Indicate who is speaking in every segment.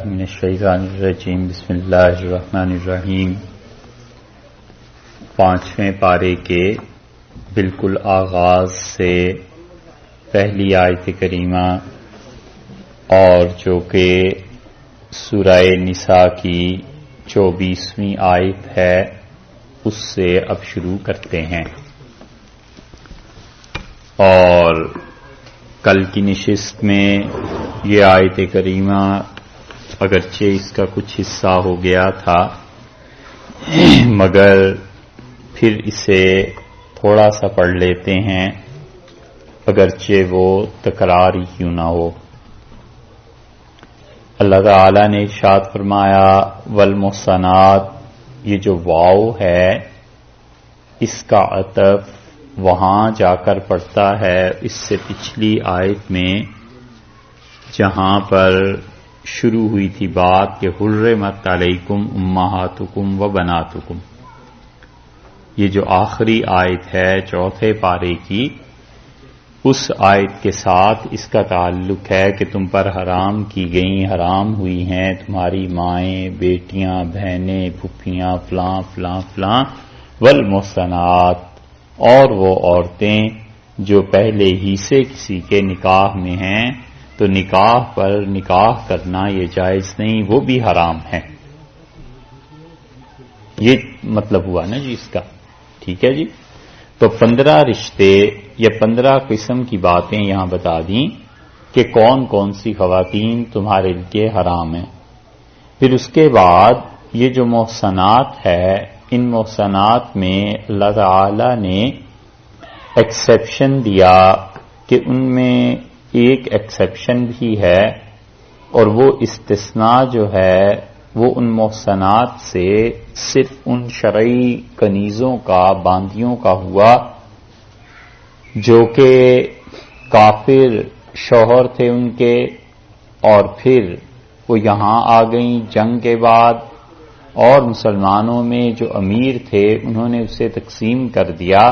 Speaker 1: من الشیطان الرجیم بسم اللہ الرحمن الرحیم 5ویں پارے کے بالکل آغاز سے پہلی آیت کریمہ اور جو کہ سورہ نساء کی 24ویں آیت ہے اس سے اب شروع کرتے ہیں. اور کل کی نشست میں یہ آیت کریمہ اگرچہ اس کا کچھ حصہ ہو گیا تھا مگر پھر اسے تھوڑا سا پڑھ لیتے ہیں اگرچہ وہ تکرار ہی کیوں نہ ہو. اللہ تعالی نے ارشاد فرمایا والمحصنات، یہ جو واو ہے اس کا عطف وہاں جا کر پڑتا ہے اس سے پچھلی آیت میں جہاں پر شروع ہوئی تھی بات کہ حرمت علیکم امہاتکم و بناتکم. یہ جو آخری آیت ہے چوتھے پارے کی اس آیت کے ساتھ اس کا تعلق ہے کہ تم پر حرام کی گئیں، حرام ہوئی ہیں تمہاری مائیں، بیٹیاں، بہنیں، پھپھیاں، فلاں فلاں فلاں، والمحصنات، اور وہ عورتیں جو پہلے ہی سے کسی کے نکاح میں ہیں تو نکاح پر نکاح کرنا یہ جائز نہیں، وہ بھی حرام ہے. یہ مطلب ہوا نا جی اس کا، ٹھیک ہے جی. تو 15 رشتے یا 15 قسم کی باتیں یہاں بتا دیں کہ کون کون سی خواتین تمہارے لیے حرام ہیں. پھر اس کے بعد یہ جو محصنات ہے ان محصنات میں اللہ تعالی نے ایکسیپشن دیا کہ ان میں ایک ایکسیپشن بھی ہے اور وہ استثناء جو ہے وہ ان محصنات سے صرف ان شرعی کنیزوں کا، باندیوں کا ہوا جو کہ کافر شوہر تھے ان کے اور پھر وہ یہاں آ گئیں جنگ کے بعد، اور مسلمانوں میں جو امیر تھے انہوں نے اسے تقسیم کر دیا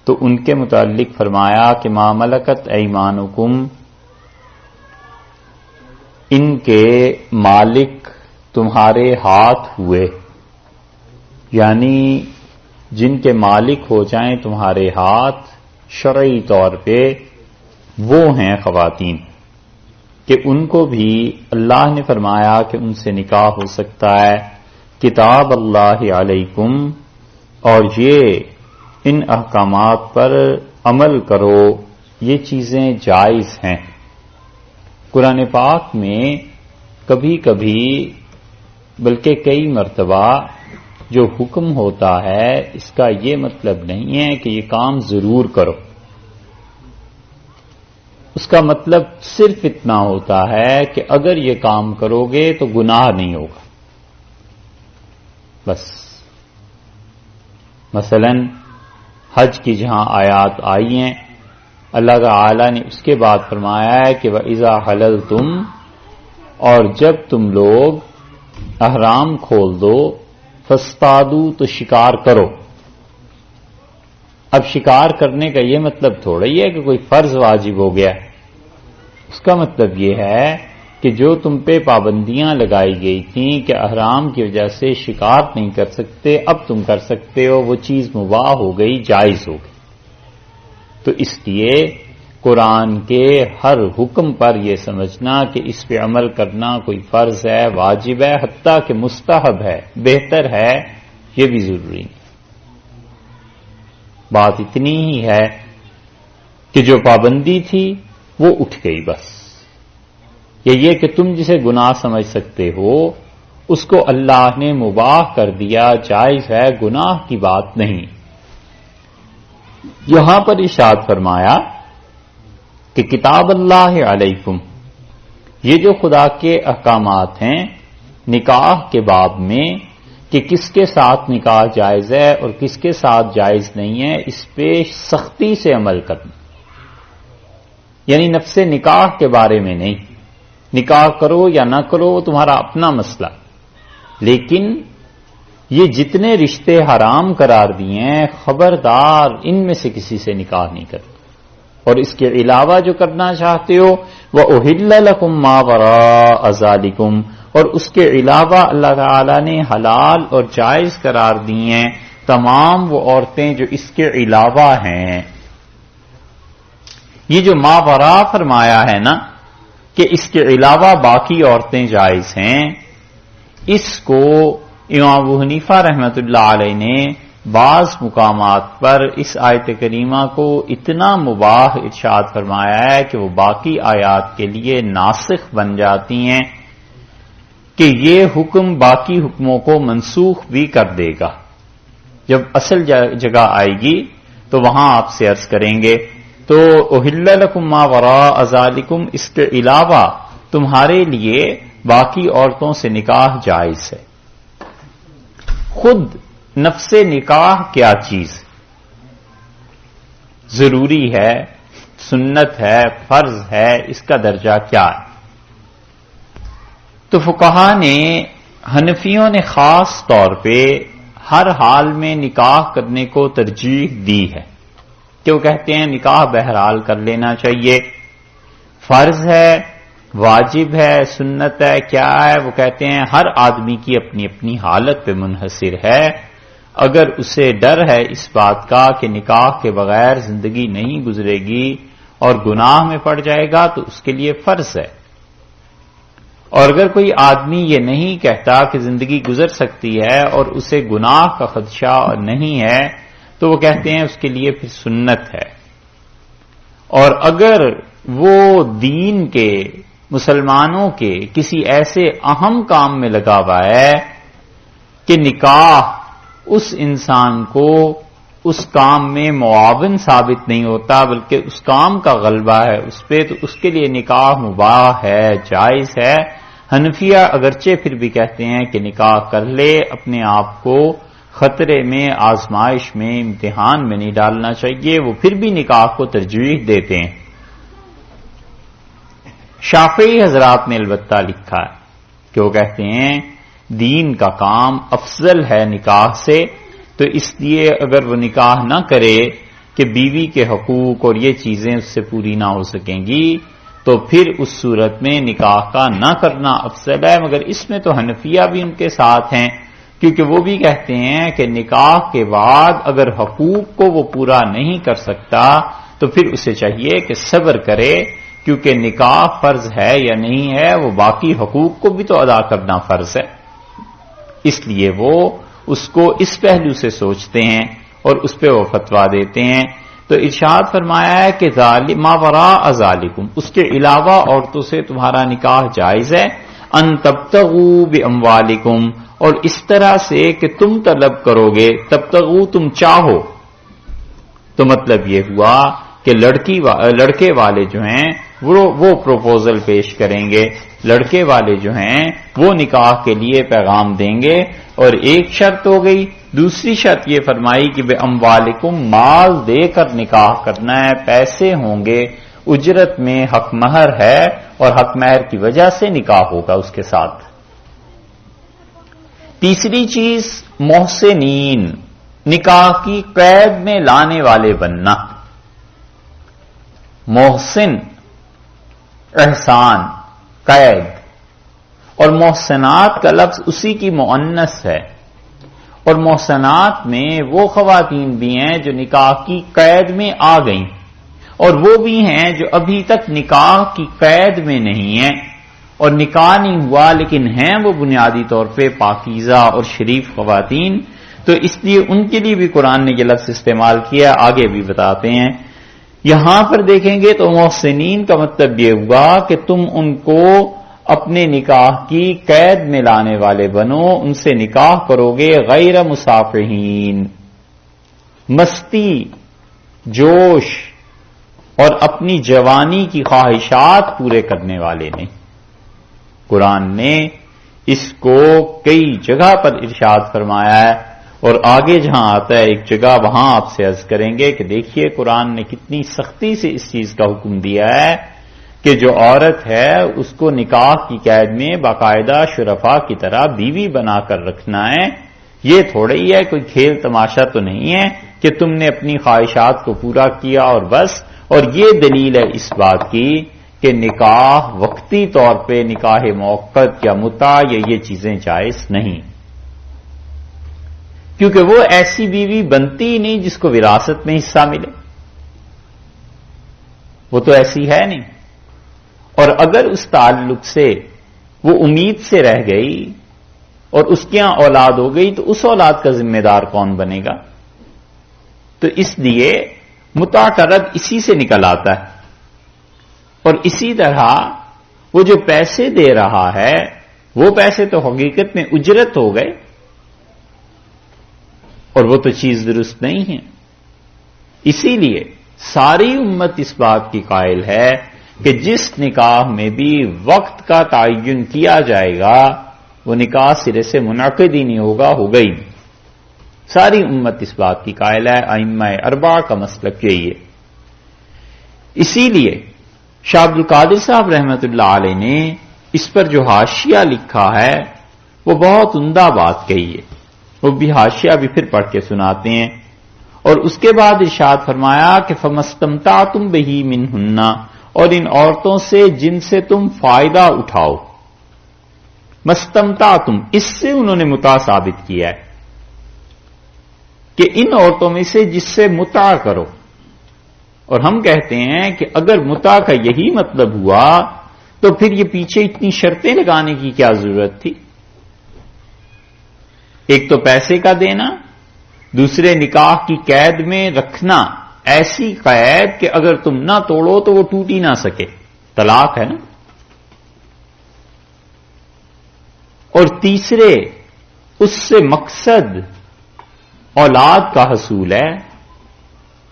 Speaker 1: تو ان کے متعلق فرمایا کہ ما ملکت ایمانکم، ان کے مالک تمہارے ہاتھ ہوئے، یعنی جن کے مالک ہو جائیں تمہارے ہاتھ شرعی طور پہ وہ ہیں خواتین، کہ ان کو بھی اللہ نے فرمایا کہ ان سے نکاح ہو سکتا ہے. کتاب اللہ علیکم، اور یہ ان احکامات پر عمل کرو، یہ چیزیں جائز ہیں. قرآن پاک میں کبھی کبھی بلکہ کئی مرتبہ جو حکم ہوتا ہے اس کا یہ مطلب نہیں ہے کہ یہ کام ضرور کرو، اس کا مطلب صرف اتنا ہوتا ہے کہ اگر یہ کام کرو گے تو گناہ نہیں ہوگا بس. مثلا حج کی جہاں آیات آئی ہیں اللہ تعالی نے اس کے بعد فرمایا ہے کہ وَإِذَا حَلَلْتُمْ، اور جب تم لوگ احرام کھول دو، فَاصْطَادُوا، تو شکار کرو. اب شکار کرنے کا یہ مطلب تھوڑا ہی ہے کہ کوئی فرض واجب ہو گیا، اس کا مطلب یہ ہے کہ جو تم پہ پابندیاں لگائی گئی تھیں کہ احرام کی وجہ سے شکار نہیں کر سکتے اب تم کر سکتے ہو، وہ چیز مباح ہو گئی، جائز ہو گئی. تو اس لیے قرآن کے ہر حکم پر یہ سمجھنا کہ اس پہ عمل کرنا کوئی فرض ہے، واجب ہے، حتیٰ کہ مستحب ہے، بہتر ہے، یہ بھی ضروری نہیں. بات اتنی ہی ہے کہ جو پابندی تھی وہ اٹھ گئی بس. یہ کہ تم جسے گناہ سمجھ سکتے ہو اس کو اللہ نے مباح کر دیا، جائز ہے، گناہ کی بات نہیں. یہاں پر ارشاد فرمایا کہ کتاب اللہ علیکم، یہ جو خدا کے احکامات ہیں نکاح کے باب میں کہ کس کے ساتھ نکاح جائز ہے اور کس کے ساتھ جائز نہیں ہے، اس پہ سختی سے عمل کرنا، یعنی نفس نکاح کے بارے میں نہیں، نکاح کرو یا نہ کرو وہ تمہارا اپنا مسئلہ، لیکن یہ جتنے رشتے حرام قرار دیے ہیں خبردار ان میں سے کسی سے نکاح نہیں کرنا. اور اس کے علاوہ جو کرنا چاہتے ہو وَأُحِلَّ لَكُم مَّا وَرَاءَ ذَلِكُمْ، اور اس کے علاوہ اللہ تعالی نے حلال اور جائز قرار دی ہیں تمام وہ عورتیں جو اس کے علاوہ ہیں۔ یہ جو ما وراء فرمایا ہے نا کہ اس کے علاوہ باقی عورتیں جائز ہیں، اس کو امام ابو حنیفہ رحمۃ اللہ علیہ نے بعض مقامات پر اس آیت کریمہ کو اتنا مباح ارشاد فرمایا ہے کہ وہ باقی آیات کے لیے ناسخ بن جاتی ہیں کہ یہ حکم باقی حکموں کو منسوخ بھی کر دے گا۔ جب اصل جگہ آئے گی تو وہاں آپ سے عرض کریں گے۔ تو احل لکم ما وراء ذالکم، اس کے علاوہ تمہارے لیے باقی عورتوں سے نکاح جائز ہے۔ خود نفس نکاح کیا چیز ضروری ہے، سنت ہے، فرض ہے، اس کا درجہ کیا ہے؟ تو فقہا نے، حنفیوں نے خاص طور پہ ہر حال میں نکاح کرنے کو ترجیح دی ہے کہ وہ کہتے ہیں نکاح بہرحال کر لینا چاہیے، فرض ہے، واجب ہے، سنت ہے، کیا ہے؟ وہ کہتے ہیں ہر آدمی کی اپنی اپنی حالت پہ منحصر ہے۔ اگر اسے ڈر ہے اس بات کا کہ نکاح کے بغیر زندگی نہیں گزرے گی اور گناہ میں پڑ جائے گا تو اس کے لیے فرض ہے، اور اگر کوئی آدمی یہ نہیں کہتا کہ زندگی گزر سکتی ہے اور اسے گناہ کا خدشہ نہیں ہے تو وہ کہتے ہیں اس کے لیے پھر سنت ہے۔ اور اگر وہ دین کے، مسلمانوں کے کسی ایسے اہم کام میں لگا ہوا ہے کہ نکاح اس انسان کو اس کام میں معاون ثابت نہیں ہوتا بلکہ اس کام کا غلبہ ہے اس پہ، تو اس کے لیے نکاح مباح ہے، جائز ہے۔ حنفیہ اگرچہ پھر بھی کہتے ہیں کہ نکاح کر لے، اپنے آپ کو خطرے میں، آزمائش میں، امتحان میں نہیں ڈالنا چاہیے، وہ پھر بھی نکاح کو ترجیح دیتے ہیں۔ شافعی حضرات نے البتہ لکھا ہے کہ وہ کہتے ہیں دین کا کام افضل ہے نکاح سے، تو اس لیے اگر وہ نکاح نہ کرے کہ بیوی کے حقوق اور یہ چیزیں اس سے پوری نہ ہو سکیں گی تو پھر اس صورت میں نکاح کا نہ کرنا افضل ہے۔ مگر اس میں تو حنفیہ بھی ان کے ساتھ ہیں، کیونکہ وہ بھی کہتے ہیں کہ نکاح کے بعد اگر حقوق کو وہ پورا نہیں کر سکتا تو پھر اسے چاہیے کہ صبر کرے، کیونکہ نکاح فرض ہے یا نہیں ہے، وہ باقی حقوق کو بھی تو ادا کرنا فرض ہے۔ اس لیے وہ اس کو اس پہلو سے سوچتے ہیں اور اس پہ وہ فتویٰ دیتے ہیں۔ تو ارشاد فرمایا ہے کہ ما وراء ذالکم، اس کے علاوہ عورتوں سے تمہارا نکاح جائز ہے، ان تبتغوا باموالکم، اور اس طرح سے کہ تم طلب کرو گے، تبتغوا تم چاہو، تو مطلب یہ ہوا کہ لڑکے والے جو ہیں وہ پروپوزل پیش کریں گے، لڑکے والے جو ہیں وہ نکاح کے لیے پیغام دیں گے، اور ایک شرط ہو گئی۔ دوسری شرط یہ فرمائی کہ بے اموالکم، مال دے کر نکاح کرنا ہے، پیسے ہوں گے، اجرت میں حق مہر ہے اور حق مہر کی وجہ سے نکاح ہوگا اس کے ساتھ۔ تیسری چیز محسنین، نکاح کی قید میں لانے والے بننا۔ محسن احسان، قید، اور محسنات کا لفظ اسی کی مؤنث ہے، اور محسنات میں وہ خواتین بھی ہیں جو نکاح کی قید میں آ گئیں، اور وہ بھی ہیں جو ابھی تک نکاح کی قید میں نہیں ہیں، اور نکاح نہیں ہوا لیکن ہیں وہ بنیادی طور پہ پاکیزہ اور شریف خواتین، تو اس لیے ان کے لیے بھی قرآن نے یہ لفظ استعمال کیا، آگے بھی بتاتے ہیں۔ یہاں پر دیکھیں گے تو محسنین کا مطلب یہ ہوا کہ تم ان کو اپنے نکاح کی قید میں لانے والے بنو، ان سے نکاح کرو گے غیر مسافرین، مستی، جوش اور اپنی جوانی کی خواہشات پورے کرنے والے نہیں۔ قرآن نے اس کو کئی جگہ پر ارشاد فرمایا ہے، اور آگے جہاں آتا ہے ایک جگہ وہاں آپ سے عرض کریں گے کہ دیکھیے قرآن نے کتنی سختی سے اس چیز کا حکم دیا ہے کہ جو عورت ہے اس کو نکاح کی قید میں باقاعدہ شرفاء کی طرح بیوی بنا کر رکھنا ہے۔ یہ تھوڑا ہی ہے، کوئی کھیل تماشا تو نہیں ہے کہ تم نے اپنی خواہشات کو پورا کیا اور بس۔ اور یہ دلیل ہے اس بات کی کہ نکاح وقتی طور پہ نکاح موقت یا متع یا یہ چیزیں جائز نہیں، کیونکہ وہ ایسی بیوی بنتی ہی نہیں جس کو وراثت میں حصہ ملے، وہ تو ایسی ہے نہیں، اور اگر اس تعلق سے وہ امید سے رہ گئی اور اس کے یہاں اولاد ہو گئی تو اس اولاد کا ذمہ دار کون بنے گا؟ تو اس لیے متع کا رد اسی سے نکل آتا ہے، اور اسی طرح وہ جو پیسے دے رہا ہے وہ پیسے تو حقیقت میں اجرت ہو گئے، اور وہ تو چیز درست نہیں ہے۔ اسی لیے ساری امت اس بات کی قائل ہے کہ جس نکاح میں بھی وقت کا تعین کیا جائے گا وہ نکاح سرے سے منعقد ہی نہیں ہوگا، ہو گئی۔ ساری امت اس بات کی قائل ہے، ائمہ اربعہ کا مسلک یہی ہے۔ اسی لیے شاہ عبد القادر صاحب رحمت اللہ علیہ نے اس پر جو حاشیہ لکھا ہے وہ بہت عمدہ بات کہی ہے، وہ بھی حاشیہ بھی پھر پڑھ کے سناتے ہیں، اور اس کے بعد ارشاد فرمایا کہ فَمَسْتَمْتَعْتُمْ بِهِ مِنْهُنَّ، اور ان عورتوں سے جن سے تم فائدہ اٹھاؤ، مستمتعتم، اس سے انہوں نے متع ثابت کیا ہے کہ ان عورتوں میں سے جس سے متع کرو، اور ہم کہتے ہیں کہ اگر متع کا یہی مطلب ہوا تو پھر یہ پیچھے اتنی شرطیں لگانے کی کیا ضرورت تھی؟ ایک تو پیسے کا دینا، دوسرے نکاح کی قید میں رکھنا، ایسی قید کہ اگر تم نہ توڑو تو وہ ٹوٹ ہی نہ سکے، طلاق ہے نا، اور تیسرے اس سے مقصد اولاد کا حصول ہے،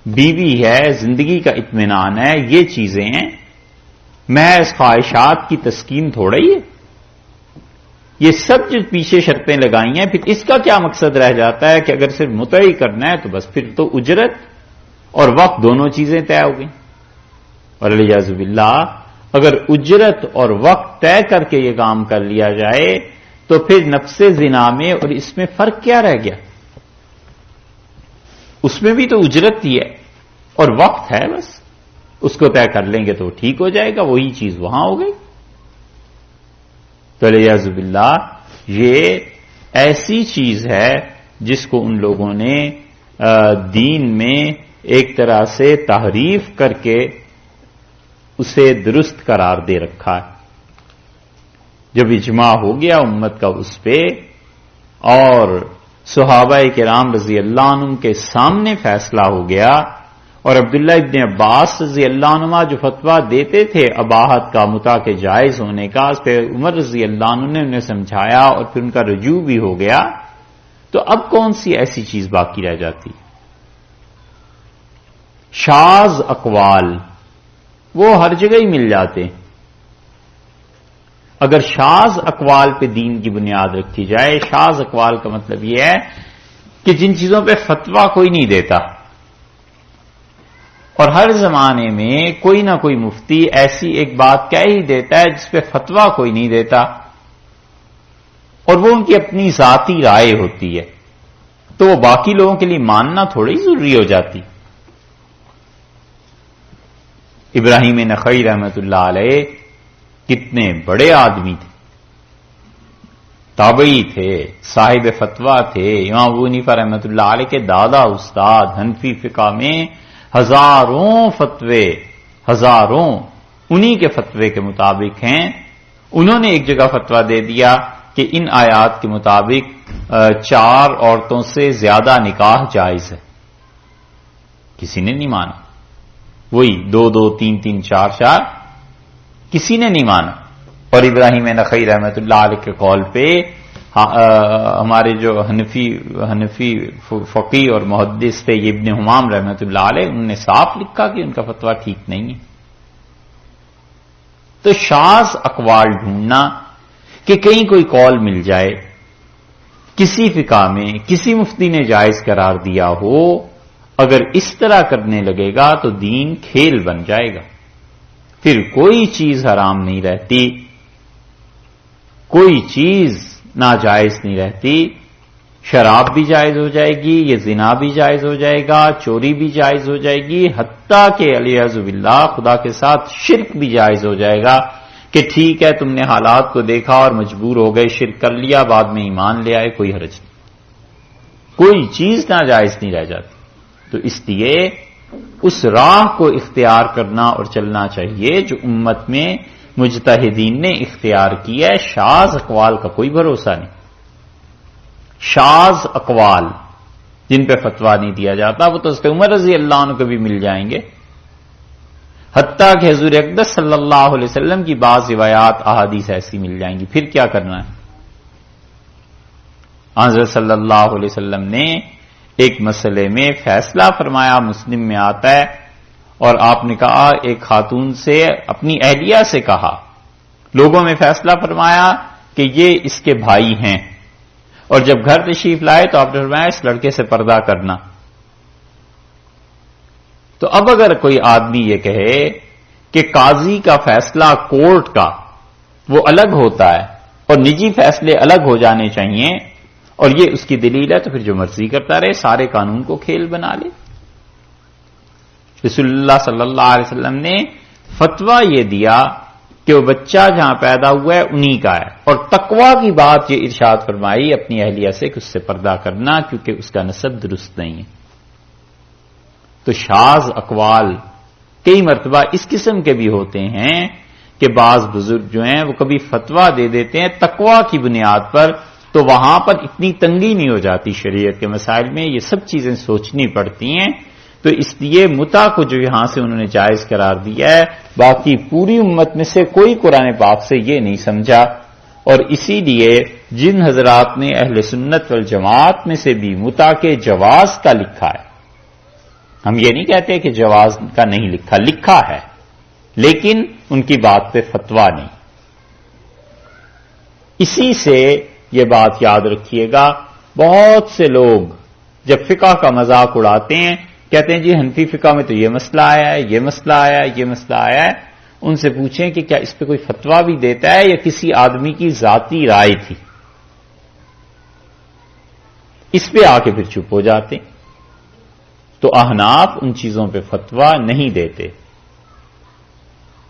Speaker 1: بیوی ہے، زندگی کا اطمینان ہے، یہ چیزیں ہیں، محض خواہشات کی تسکین تھوڑا ہی ہے۔ یہ سب جو پیچھے شرطیں لگائی ہیں، پھر اس کا کیا مقصد رہ جاتا ہے کہ اگر صرف متع ہی کرنا ہے تو بس پھر تو اجرت اور وقت دونوں چیزیں طے ہو گئی، اور والعیاذ باللہ اگر اجرت اور وقت طے کر کے یہ کام کر لیا جائے تو پھر نفس زنا میں اور اس میں فرق کیا رہ گیا؟ اس میں بھی تو اجرت ہی ہے اور وقت ہے، بس اس کو طے کر لیں گے تو ٹھیک ہو جائے گا، وہی چیز وہاں ہو گئی۔ تو والعیاذ باللہ یہ ایسی چیز ہے جس کو ان لوگوں نے دین میں ایک طرح سے تحریف کر کے اسے درست قرار دے رکھا ہے۔ جب اجماع ہو گیا امت کا اس پہ اور صحابہ کرام رضی اللہ عنہم کے سامنے فیصلہ ہو گیا، اور عبداللہ ابن عباس رضی اللہ عنہما جو فتویٰ دیتے تھے اباحت کا، متع کے جائز ہونے کا، اس پہ عمر رضی اللہ عنہ نے انہیں سمجھایا اور پھر ان کا رجوع بھی ہو گیا، تو اب کون سی ایسی چیز باقی رہ جاتی؟ شاذ اقوال وہ ہر جگہ ہی مل جاتے ہیں۔ اگر شاذ اقوال پہ دین کی بنیاد رکھی جائے، شاذ اقوال کا مطلب یہ ہے کہ جن چیزوں پہ فتویٰ کوئی نہیں دیتا، اور ہر زمانے میں کوئی نہ کوئی مفتی ایسی ایک بات کہہ ہی دیتا ہے جس پہ فتویٰ کوئی نہیں دیتا، اور وہ ان کی اپنی ذاتی رائے ہوتی ہے، تو وہ باقی لوگوں کے لیے ماننا تھوڑی ضروری ہو جاتی۔ ابراہیم نخعی رحمت اللہ علیہ کتنے بڑے آدمی تھے، تابعی تھے، صاحب فتویٰ تھے، امام ابو حنیفہ رحمت اللہ علیہ کے دادا استاد، حنفی فقہ میں ہزاروں فتوے، ہزاروں انہی کے فتوے کے مطابق ہیں۔ انہوں نے ایک جگہ فتویٰ دے دیا کہ ان آیات کے مطابق 4 عورتوں سے زیادہ نکاح جائز ہے، کسی نے نہیں مانا، وہی 2 2 3 3 4 4، کسی نے نہیں مانا۔ اور ابراہیم نخعی رحمت اللہ علیہ کے قول پہ ہمارے جو حنفی فقیہ اور محدث تھے یہ ابن حمام رحمت اللہ علیہ، انہوں نے صاف لکھا کہ ان کا فتویٰ ٹھیک نہیں ہے۔ تو شاذ اقوال ڈھونڈنا کہ کہیں کوئی قول مل جائے کسی فقہ میں کسی مفتی نے جائز قرار دیا ہو، اگر اس طرح کرنے لگے گا تو دین کھیل بن جائے گا، پھر کوئی چیز حرام نہیں رہتی، کوئی چیز ناجائز نہیں رہتی، شراب بھی جائز ہو جائے گی، یہ زنا بھی جائز ہو جائے گا، چوری بھی جائز ہو جائے گی، حتیٰ کہ علیہ باللہ خدا کے ساتھ شرک بھی جائز ہو جائے گا کہ ٹھیک ہے تم نے حالات کو دیکھا اور مجبور ہو گئے، شرک کر لیا، بعد میں ایمان لے آئے، کوئی حرج نہیں، کوئی چیز ناجائز نہیں رہ جاتی۔ تو اس لیے اس راہ کو اختیار کرنا اور چلنا چاہیے جو امت میں مجتہدین نے اختیار کیا ہے۔ شاذ اقوال کا کوئی بھروسہ نہیں، شاذ اقوال جن پہ فتویٰ نہیں دیا جاتا وہ تو حضرت عمر رضی اللہ عنہ کو بھی مل جائیں گے، حتیٰ کہ حضور اقدس صلی اللہ علیہ وسلم کی بعض روایات احادیث ایسی مل جائیں گی، پھر کیا کرنا ہے؟ حضرت صلی اللہ علیہ وسلم نے ایک مسئلے میں فیصلہ فرمایا، مسلم میں آتا ہے، اور آپ نے کہا ایک خاتون سے اپنی اہلیہ سے کہا، لوگوں میں فیصلہ فرمایا کہ یہ اس کے بھائی ہیں، اور جب گھر تشریف لائے تو آپ نے فرمایا اس لڑکے سے پردہ کرنا۔ تو اب اگر کوئی آدمی یہ کہے کہ قاضی کا فیصلہ کورٹ کا وہ الگ ہوتا ہے اور نجی فیصلے الگ ہو جانے چاہیے، اور یہ اس کی دلیل ہے، تو پھر جو مرضی کرتا رہے، سارے قانون کو کھیل بنا لے۔ رسول اللہ صلی اللہ علیہ وسلم نے فتویٰ یہ دیا کہ وہ بچہ جہاں پیدا ہوا ہے انہی کا ہے، اور تقویٰ کی بات یہ ارشاد فرمائی اپنی اہلیہ سے کہ اس سے پردہ کرنا، کیونکہ اس کا نسب درست نہیں ہے۔ تو شاذ اقوال کئی مرتبہ اس قسم کے بھی ہوتے ہیں کہ بعض بزرگ جو ہیں وہ کبھی فتویٰ دے دیتے ہیں تقویٰ کی بنیاد پر، تو وہاں پر اتنی تنگی نہیں ہو جاتی شریعت کے مسائل میں، یہ سب چیزیں سوچنی پڑتی ہیں۔ تو اس لیے متع کو جو یہاں سے انہوں نے جائز قرار دیا ہے، باقی پوری امت میں سے کوئی قرآن پاک سے یہ نہیں سمجھا، اور اسی لیے جن حضرات نے اہل سنت والجماعت میں سے بھی متع کے جواز کا لکھا ہے، ہم یہ نہیں کہتے کہ جواز کا نہیں لکھا، لکھا ہے، لیکن ان کی بات پہ فتویٰ نہیں۔ اسی سے یہ بات یاد رکھیے گا، بہت سے لوگ جب فقہ کا مذاق اڑاتے ہیں، کہتے ہیں جی حنفی فقہ میں تو یہ مسئلہ آیا ہے، یہ مسئلہ آیا ہے، یہ مسئلہ آیا ہے، ان سے پوچھیں کہ کیا اس پہ کوئی فتویٰ بھی دیتا ہے یا کسی آدمی کی ذاتی رائے تھی؟ اس پہ آ کے پھر چپ ہو جاتے ہیں۔ تو احناف ان چیزوں پہ فتویٰ نہیں دیتے۔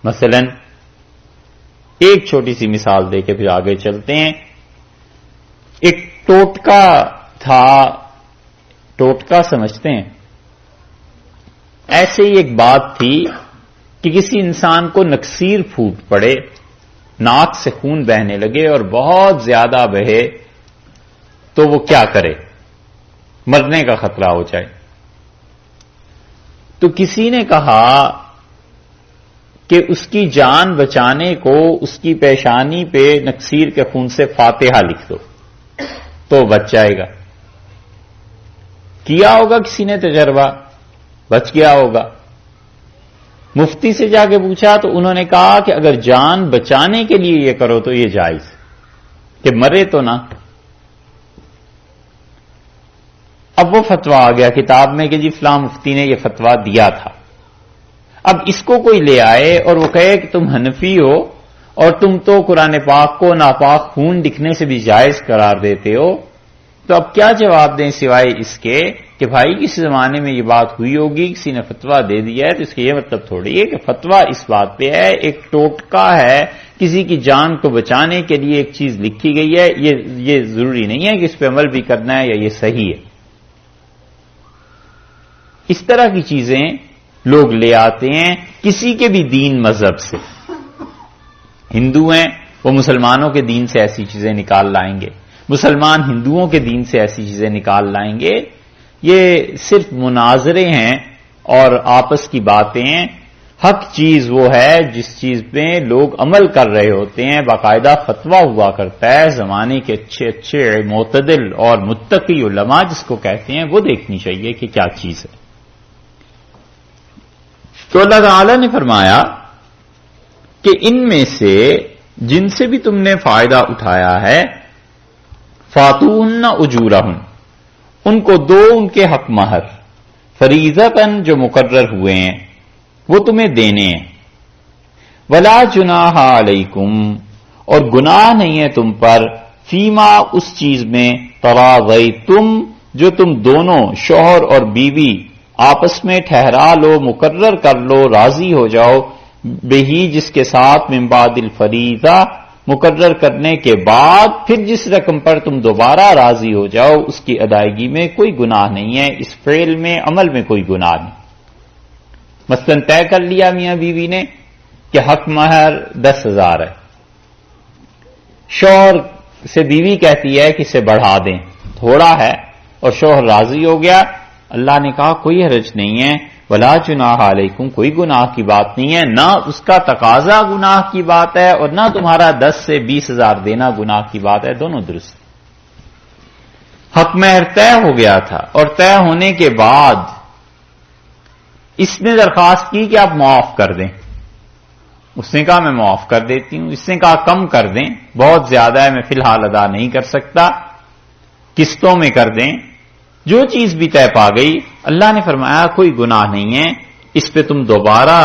Speaker 1: مثلا ایک چھوٹی سی مثال دے کے پھر آگے چلتے ہیں۔ ایک ٹوٹکا تھا، ٹوٹکا سمجھتے ہیں؟ ایسے ہی ایک بات تھی کہ کسی انسان کو نکسیر پھوٹ پڑے، ناک سے خون بہنے لگے اور بہت زیادہ بہے، تو وہ کیا کرے؟ مرنے کا خطرہ ہو جائے۔ تو کسی نے کہا کہ اس کی جان بچانے کو اس کی پیشانی پہ نکسیر کے خون سے فاتحہ لکھ دو تو بچ جائے گا۔ کیا ہوگا کسی نے تجربہ، بچ گیا ہوگا۔ مفتی سے جا کے پوچھا تو انہوں نے کہا کہ اگر جان بچانے کے لیے یہ کرو تو یہ جائز، کہ مرے تو نہ۔ اب وہ فتویٰ آ گیا کتاب میں کہ جی فلاں مفتی نے یہ فتویٰ دیا تھا۔ اب اس کو کوئی لے آئے اور وہ کہے کہ تم حنفی ہو اور تم تو قرآن پاک کو ناپاک خون لکھنے سے بھی جائز قرار دیتے ہو، تو اب کیا جواب دیں سوائے اس کے کہ بھائی کسی زمانے میں یہ بات ہوئی ہوگی، کسی نے فتویٰ دے دیا ہے، تو اس کا یہ مطلب تھوڑی ہے کہ فتویٰ اس بات پہ ہے، ایک ٹوٹکا ہے، کسی کی جان کو بچانے کے لیے ایک چیز لکھی گئی ہے، یہ ضروری نہیں ہے کہ اس پہ عمل بھی کرنا ہے یا یہ صحیح ہے۔ اس طرح کی چیزیں لوگ لے آتے ہیں کسی کے بھی دین مذہب سے۔ ہندو ہیں، وہ مسلمانوں کے دین سے ایسی چیزیں نکال لائیں گے، مسلمان ہندوؤں کے دین سے ایسی چیزیں نکال لائیں گے۔ یہ صرف مناظرے ہیں اور آپس کی باتیں ہیں۔ حق چیز وہ ہے جس چیز پہ لوگ عمل کر رہے ہوتے ہیں، باقاعدہ فتویٰ ہوا کرتا ہے، زمانے کے اچھے اچھے معتدل اور متقی علماء جس کو کہتے ہیں، وہ دیکھنی چاہیے کہ کیا چیز ہے۔ تو اللہ تعالی نے فرمایا کہ ان میں سے جن سے بھی تم نے فائدہ اٹھایا ہے، فاتوہن اجورہن، ان کو دو ان کے حق مہر، فریضتاً جو مقرر ہوئے ہیں وہ تمہیں دینے ہیں، ولا جناح علیکم، اور گناہ نہیں ہے تم پر، فیما اس چیز میں تراضیتم جو تم دونوں شوہر اور بیوی آپس میں ٹھہرا لو، مقرر کر لو، راضی ہو جاؤ، بہی جس کے ساتھ من بعد الفریضہ مقرر کرنے کے بعد پھر جس رقم پر تم دوبارہ راضی ہو جاؤ اس کی ادائیگی میں کوئی گناہ نہیں ہے، اس فعل میں عمل میں کوئی گناہ نہیں۔ مثلاً طے کر لیا میاں بیوی نے کہ حق مہر 10,000 ہے، شوہر سے بیوی کہتی ہے کہ اسے بڑھا دیں، تھوڑا ہے، اور شوہر راضی ہو گیا، اللہ نے کہا کوئی حرج نہیں ہے، ولا جناح علیکم، کوئی گناہ کی بات نہیں ہے، نہ اس کا تقاضا گناہ کی بات ہے اور نہ تمہارا 10 سے 20,000 دینا گناہ کی بات ہے، دونوں درست۔ حق مہر طے ہو گیا تھا اور طے ہونے کے بعد اس نے درخواست کی کہ آپ معاف کر دیں، اس نے کہا میں معاف کر دیتی ہوں، اس نے کہا کم کر دیں، بہت زیادہ ہے، میں فی الحال ادا نہیں کر سکتا، قسطوں میں کر دیں، جو چیز بھی طے پا گئی، اللہ نے فرمایا کوئی گناہ نہیں ہے، اس پہ تم دوبارہ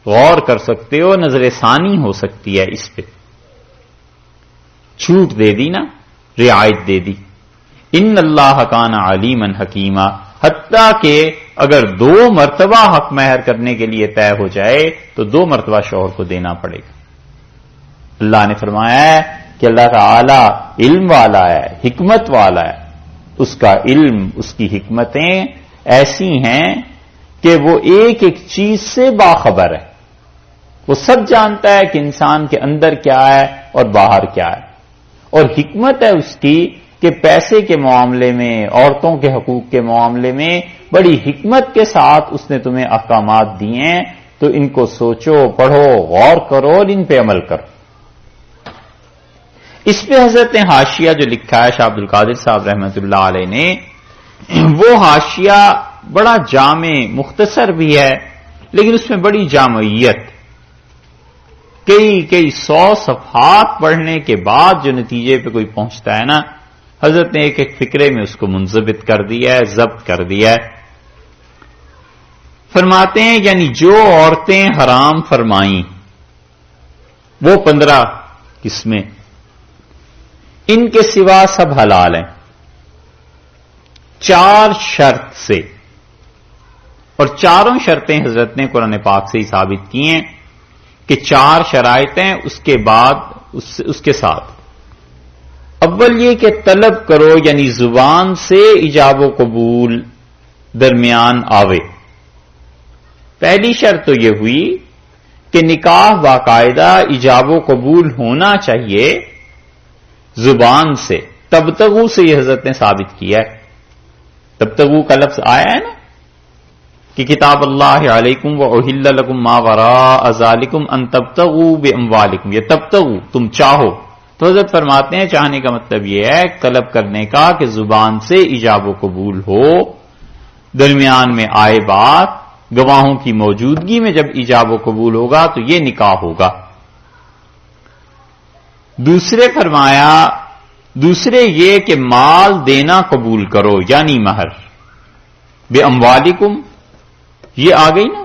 Speaker 1: غور کر سکتے ہو، نظر ثانی ہو سکتی ہے، اس پہ چھوٹ دے دی نا، رعایت دے دی۔ ان اللہ کان علیما حکیما، حتیٰ کہ اگر 2 مرتبہ حق مہر کرنے کے لیے طے ہو جائے تو 2 مرتبہ شوہر کو دینا پڑے گا۔ اللہ نے فرمایا ہے کہ اللہ تعالی علم والا ہے، حکمت والا ہے، اس کا علم، اس کی حکمتیں ایسی ہیں کہ وہ ایک ایک چیز سے باخبر ہے، وہ سب جانتا ہے کہ انسان کے اندر کیا ہے اور باہر کیا ہے، اور حکمت ہے اس کی کہ پیسے کے معاملے میں، عورتوں کے حقوق کے معاملے میں بڑی حکمت کے ساتھ اس نے تمہیں احکامات دیے ہیں، تو ان کو سوچو، پڑھو، غور کرو اور ان پہ عمل کرو۔ اس پہ حضرت نے حاشیہ جو لکھا ہے شاہ عبد القادر صاحب رحمۃ اللہ علیہ نے، وہ حاشیہ بڑا جامع مختصر بھی ہے، لیکن اس میں بڑی جامعیت، کئی 100 صفحات پڑھنے کے بعد جو نتیجے پہ کوئی پہنچتا ہے نا، حضرت نے ایک فقرے میں اس کو منضبط کر دیا ہے، ضبط کر دیا ہے۔ فرماتے ہیں یعنی جو عورتیں حرام فرمائیں وہ 15 قسمیں، ان کے سوا سب حلال ہیں 4 شرط سے، اور چاروں شرطیں حضرت نے قرآن پاک سے ہی ثابت کی ہیں کہ 4 شرائطیں اس کے بعد اس کے ساتھ۔ اول یہ کہ طلب کرو، یعنی زبان سے ایجاب و قبول درمیان آوے۔ پہلی شرط تو یہ ہوئی کہ نکاح باقاعدہ ایجاب و قبول ہونا چاہیے زبان سے، تبتغوا سے یہ حضرت نے ثابت کیا ہے۔ تبتغوا کا لفظ آیا ہے نا کہ کتاب اللہ علیکم واحل لکم ما وراء ذالکم ان تبتغوا باموالکم، یہ تبتغوا تم چاہو، تو حضرت فرماتے ہیں چاہنے کا مطلب یہ ہے طلب کرنے کا کہ زبان سے ایجاب و قبول ہو، درمیان میں آئے بات، گواہوں کی موجودگی میں جب ایجاب و قبول ہوگا تو یہ نکاح ہوگا۔ دوسرے یہ کہ مال دینا قبول کرو، یعنی مہر، بے اموالکم، یہ آ گئی نا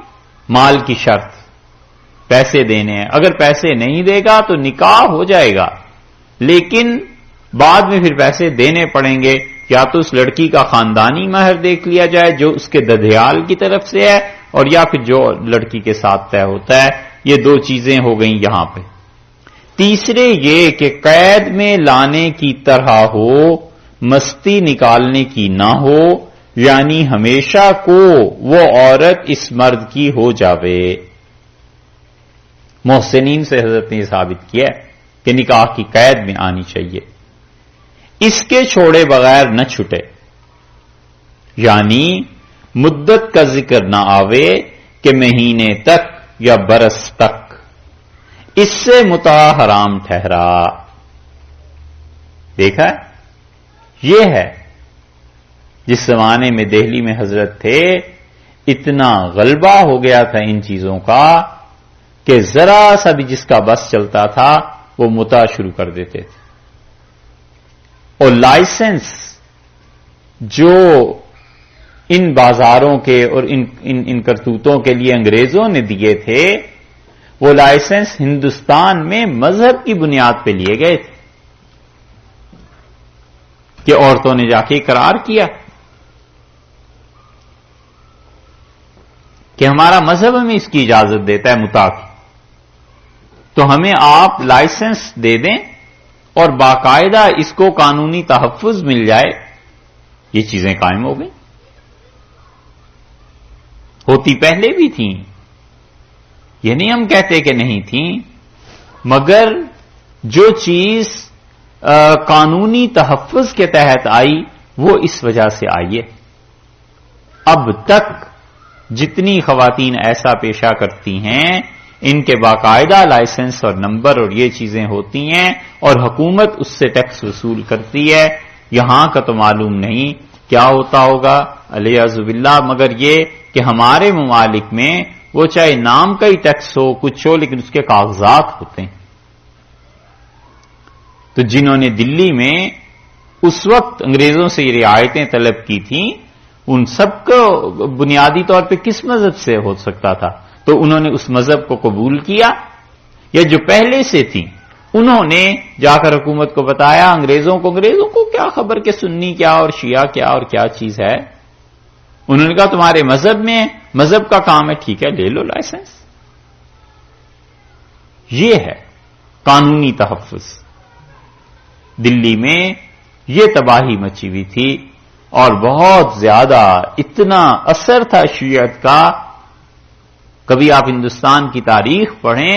Speaker 1: مال کی شرط، پیسے دینے ہیں، اگر پیسے نہیں دے گا تو نکاح ہو جائے گا، لیکن بعد میں پھر پیسے دینے پڑیں گے، یا تو اس لڑکی کا خاندانی مہر دیکھ لیا جائے جو اس کے ددھیال کی طرف سے ہے، اور یا پھر جو لڑکی کے ساتھ طے ہوتا ہے، یہ 2 چیزیں ہو گئیں یہاں پہ۔ تیسرے یہ کہ قید میں لانے کی طرح ہو، مستی نکالنے کی نہ ہو، یعنی ہمیشہ کو وہ عورت اس مرد کی ہو جاوے۔ محسنین سے حضرت نے یہ ثابت کیا کہ نکاح کی قید میں آنی چاہیے، اس کے چھوڑے بغیر نہ چھٹے، یعنی مدت کا ذکر نہ آوے کہ مہینے تک یا برس تک، اس سے متع حرام ٹھہرا۔ دیکھا یہ ہے جس زمانے میں دہلی میں حضرت تھے، اتنا غلبہ ہو گیا تھا ان چیزوں کا کہ ذرا سا بھی جس کا بس چلتا تھا وہ متع شروع کر دیتے تھے، اور لائسنس جو ان بازاروں کے اور ان کرتوتوں کے لیے انگریزوں نے دیے تھے، وہ لائسنس ہندوستان میں مذہب کی بنیاد پہ لیے گئے تھے، کہ عورتوں نے جا کے اقرار کیا کہ ہمارا مذہب ہمیں اس کی اجازت دیتا ہے متاع کی، تو ہمیں آپ لائسنس دے دیں اور باقاعدہ اس کو قانونی تحفظ مل جائے. یہ چیزیں قائم ہو گئیں. ہوتی پہلے بھی تھیں، یہ نہیں ہم کہتے کہ نہیں تھیں، مگر جو چیز قانونی تحفظ کے تحت آئی وہ اس وجہ سے آئی ہے. اب تک جتنی خواتین ایسا پیشہ کرتی ہیں ان کے باقاعدہ لائسنس اور نمبر اور یہ چیزیں ہوتی ہیں اور حکومت اس سے ٹیکس وصول کرتی ہے. یہاں کا تو معلوم نہیں کیا ہوتا ہوگا الیاذ باللہ، مگر یہ کہ ہمارے ممالک میں وہ چاہے نام کا ہی ٹیکس ہو کچھ ہو لیکن اس کے کاغذات ہوتے ہیں. تو جنہوں نے دلی میں اس وقت انگریزوں سے یہ رعایتیں طلب کی تھیں ان سب کو بنیادی طور پہ کس مذہب سے ہو سکتا تھا؟ تو انہوں نے اس مذہب کو قبول کیا، یا جو پہلے سے تھی انہوں نے جا کر حکومت کو بتایا، انگریزوں کو کیا خبر کہ سنی کیا اور شیعہ کیا اور کیا چیز ہے. انہوں نے کہا تمہارے مذہب میں مذہب کا کام ہے، ٹھیک ہے لے لو لائسنس. یہ ہے قانونی تحفظ. دلی میں یہ تباہی مچی ہوئی تھی اور بہت زیادہ اتنا اثر تھا شیعت کا. کبھی آپ ہندوستان کی تاریخ پڑھیں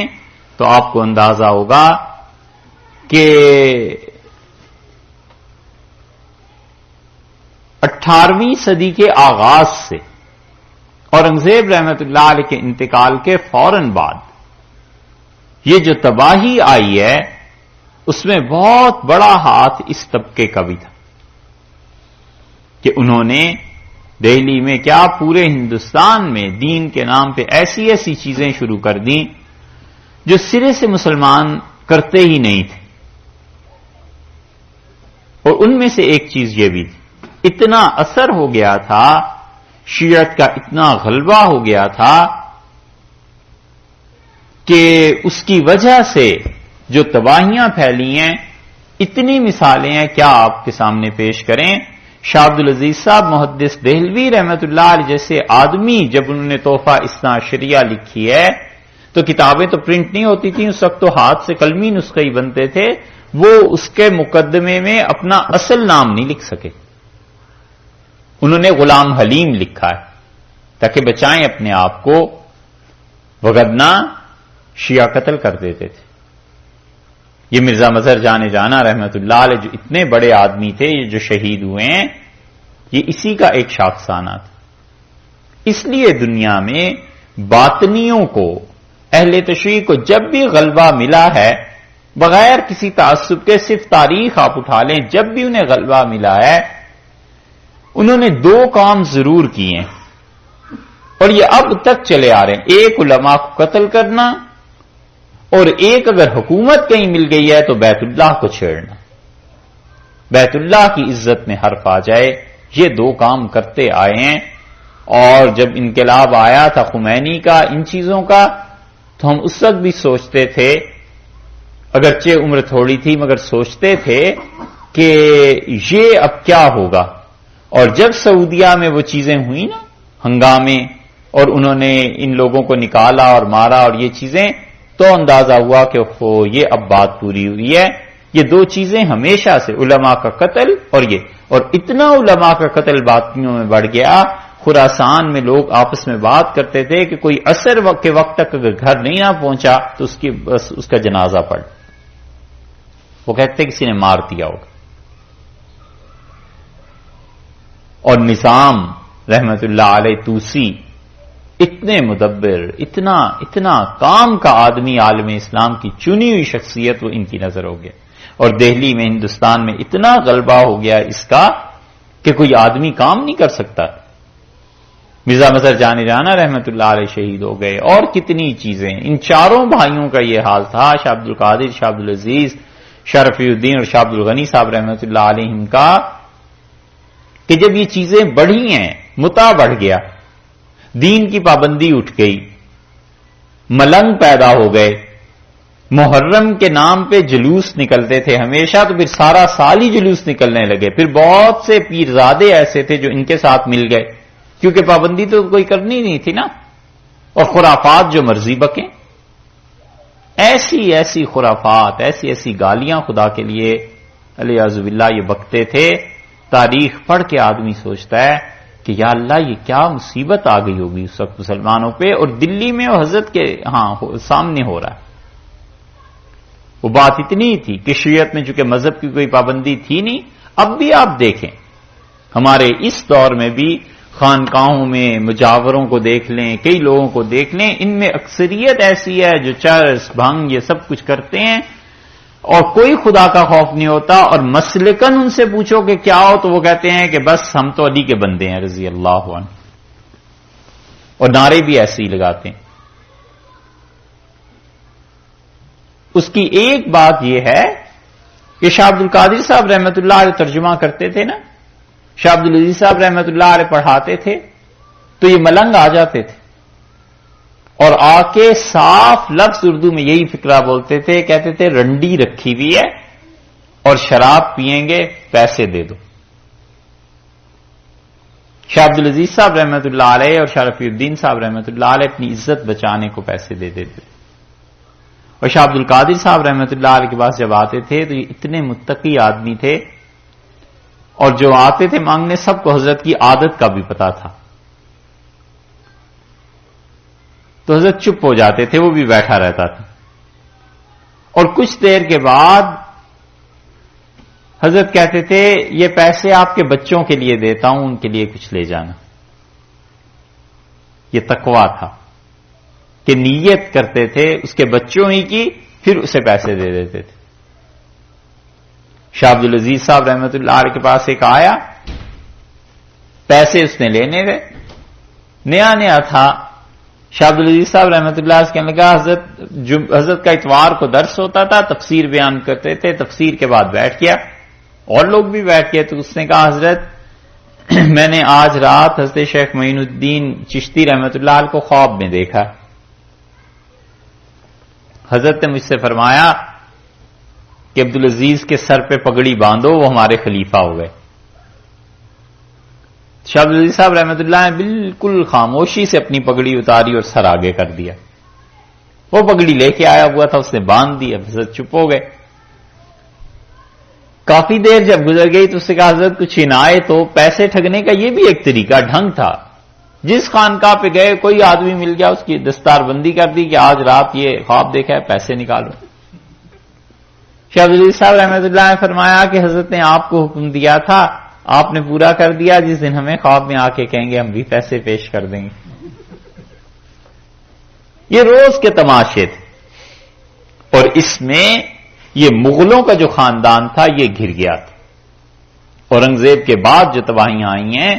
Speaker 1: تو آپ کو اندازہ ہوگا کہ 18ویں صدی کے آغاز سے اورنگزیب رحمت اللہ علیہ کے انتقال کے فوراً بعد یہ جو تباہی آئی ہے اس میں بہت بڑا ہاتھ اس طبقے کا بھی تھا کہ انہوں نے دہلی میں کیا پورے ہندوستان میں دین کے نام پہ ایسی ایسی چیزیں شروع کر دیں جو سرے سے مسلمان کرتے ہی نہیں تھے. اور ان میں سے ایک چیز یہ بھی تھی، اتنا اثر ہو گیا تھا شیعت کا، اتنا غلبہ ہو گیا تھا کہ اس کی وجہ سے جو تباہیاں پھیلی ہیں اتنی مثالیں ہیں کیا آپ کے سامنے پیش کریں. شاہ عبد العزیز صاحب محدث دہلوی رحمت اللہ علیہ جیسے آدمی جب انہوں نے تحفہ اثنا عشریہ لکھی ہے تو کتابیں تو پرنٹ نہیں ہوتی تھیں اس وقت، تو ہاتھ سے قلمی نسخے ہی بنتے تھے. وہ اس کے مقدمے میں اپنا اصل نام نہیں لکھ سکے، انہوں نے غلام حلیم لکھا ہے تاکہ بچائیں اپنے آپ کو، وگرنہ شیعہ قتل کر دیتے تھے. یہ مرزا مظہر جانا رحمت اللہ علیہ جو اتنے بڑے آدمی تھے، یہ جو شہید ہوئے ہیں، یہ اسی کا ایک شاخسانہ تھا. اس لیے دنیا میں باطنیوں کو، اہل تشیع کو جب بھی غلبہ ملا ہے بغیر کسی تعصب کے، صرف تاریخ آپ اٹھا لیں، جب بھی انہیں غلبہ ملا ہے انہوں نے دو کام ضرور کیے ہیں اور یہ اب تک چلے آ رہے ہیں. ایک علماء کو قتل کرنا اور ایک اگر حکومت کہیں مل گئی ہے تو بیت اللہ کو چھیڑنا، بیت اللہ کی عزت میں حرف آ جائے. یہ دو کام کرتے آئے ہیں. اور جب انقلاب آیا تھا خمینی کا، ان چیزوں کا، تو ہم اس وقت بھی سوچتے تھے، اگرچہ عمر تھوڑی تھی مگر سوچتے تھے کہ یہ اب کیا ہوگا. اور جب سعودیہ میں وہ چیزیں ہوئی نا، ہنگامے، اور انہوں نے ان لوگوں کو نکالا اور مارا اور یہ چیزیں، تو اندازہ ہوا کہ یہ اب بات پوری ہوئی ہے. یہ دو چیزیں ہمیشہ سے، علماء کا قتل اور یہ، اور اتنا علماء کا قتل باطنیوں میں بڑھ گیا. خراسان میں لوگ آپس میں بات کرتے تھے کہ کوئی عصر کے وقت تک اگر گھر نہیں نہ پہنچا تو اس کا جنازہ پڑھ، وہ کہتے کسی نے مار دیا ہوگا. اور نظام رحمت اللہ علیہ توسی اتنے مدبر، اتنا کام کا آدمی، عالم اسلام کی چنی ہوئی شخصیت، وہ ان کی نظر ہو گیا. اور دہلی میں، ہندوستان میں اتنا غلبہ ہو گیا اس کا کہ کوئی آدمی کام نہیں کر سکتا. مرزا مظہر جانا رحمت اللہ علیہ شہید ہو گئے، اور کتنی چیزیں. ان چاروں بھائیوں کا یہ حال تھا، شاہ عبد القادر، شاہ عبد العزیز، شاہ رفیع الدین اور شاہ عبد الغنی صاحب رحمت اللہ علیہم کا، کہ جب یہ چیزیں بڑھی ہیں، متع بڑھ گیا، دین کی پابندی اٹھ گئی، ملنگ پیدا ہو گئے، محرم کے نام پہ جلوس نکلتے تھے ہمیشہ، تو پھر سارا سال ہی جلوس نکلنے لگے. پھر بہت سے پیرزادے ایسے تھے جو ان کے ساتھ مل گئے، کیونکہ پابندی تو کوئی کرنی نہیں تھی نا، اور خرافات جو مرضی بکیں. ایسی ایسی خرافات، ایسی ایسی گالیاں خدا کے لیے الیاذ باللہ یہ بکتے تھے. تاریخ پڑھ کے آدمی سوچتا ہے کہ یا اللہ یہ کیا مصیبت آ گئی ہوگی اس وقت مسلمانوں پہ، اور دلی میں اور حضرت کے سامنے ہو رہا ہے. وہ بات اتنی تھی کہ شریعت میں چونکہ مذہب کی کوئی پابندی تھی نہیں. اب بھی آپ دیکھیں ہمارے اس دور میں بھی خانقاہوں میں مجاوروں کو دیکھ لیں، کئی لوگوں کو دیکھ لیں، ان میں اکثریت ایسی ہے جو چرس بھنگ یہ سب کچھ کرتے ہیں اور کوئی خدا کا خوف نہیں ہوتا. اور مسلکن ان سے پوچھو کہ کیا ہو تو وہ کہتے ہیں کہ بس ہم تو علی کے بندے ہیں رضی اللہ عنہ، اور نعرے بھی ایسے ہی لگاتے ہیں. اس کی ایک بات یہ ہے کہ شاہ عبد القادر صاحب رحمت اللہ علیہ ترجمہ کرتے تھے نا، شاہ عبد العزیز صاحب رحمت اللہ علیہ پڑھاتے تھے، تو یہ ملنگ آ جاتے تھے اور آ کے صاف لفظ اردو میں یہی فقرہ بولتے تھے. کہتے تھے رنڈی رکھی ہوئی ہے اور شراب پئیں گے، پیسے دے دو. شاہ عبد العزیز صاحب رحمت اللہ علیہ اور شاہ رفیع الدین صاحب رحمت اللہ علیہ اپنی عزت بچانے کو پیسے دے دیتے تھے. اور شاہ عبد القادر صاحب رحمت اللہ علیہ کے پاس جب آتے تھے تو یہ اتنے متقی آدمی تھے، اور جو آتے تھے مانگنے سب کو حضرت کی عادت کا بھی پتا تھا، تو حضرت چپ ہو جاتے تھے، وہ بھی بیٹھا رہتا تھا. اور کچھ دیر کے بعد حضرت کہتے تھے یہ پیسے آپ کے بچوں کے لیے دیتا ہوں، ان کے لیے کچھ لے جانا. یہ تقویٰ تھا کہ نیت کرتے تھے اس کے بچوں ہی کی، پھر اسے پیسے دے دیتے تھے. شاہ عبد العزیز صاحب رحمت اللہ علیہ کے پاس ایک آیا، پیسے اس نے لینے گئے، نیا نیا تھا. شاہ عبد العزیز صاحب رحمت اللہ علیہ کہنے لگا حضرت کا اتوار کو درس ہوتا تھا، تفسیر بیان کرتے تھے، تفسیر کے بعد بیٹھ گیا اور لوگ بھی بیٹھ گئے. تو اس نے کہا حضرت میں نے آج رات حضرت شیخ معین الدین چشتی رحمت اللہ علیہ کو خواب میں دیکھا. حضرت نے مجھ سے فرمایا کہ عبدالعزیز کے سر پہ پگڑی باندھو، وہ ہمارے خلیفہ ہو گئے. شاہ عبدالعزیز صاحب رحمت اللہ نے بالکل خاموشی سے اپنی پگڑی اتاری اور سر آگے کر دیا. وہ پگڑی لے کے آیا ہوا تھا، اس نے باندھ دی. اب حضرت چپ ہو گئے. کافی دیر جب گزر گئی تو اس سے کہا حضرت کچھ انائے تو. پیسے ٹھگنے کا یہ بھی ایک طریقہ ڈھنگ تھا. جس خانقاہ پہ گئے کوئی آدمی مل گیا، اس کی دستار بندی کر دی کہ آج رات یہ خواب دیکھا ہے، پیسے نکالو. شاہ عبدالعزیز صاحب رحمۃ اللہ نے فرمایا کہ حضرت نے آپ کو حکم دیا تھا، آپ نے پورا کر دیا. جس دن ہمیں خواب میں آ کے کہیں گے ہم بھی پیسے پیش کر دیں گے. یہ روز کے تماشے تھے. اور اس میں یہ مغلوں کا جو خاندان تھا یہ گر گیا تھا. اورنگزیب کے بعد جو تباہیاں آئی ہیں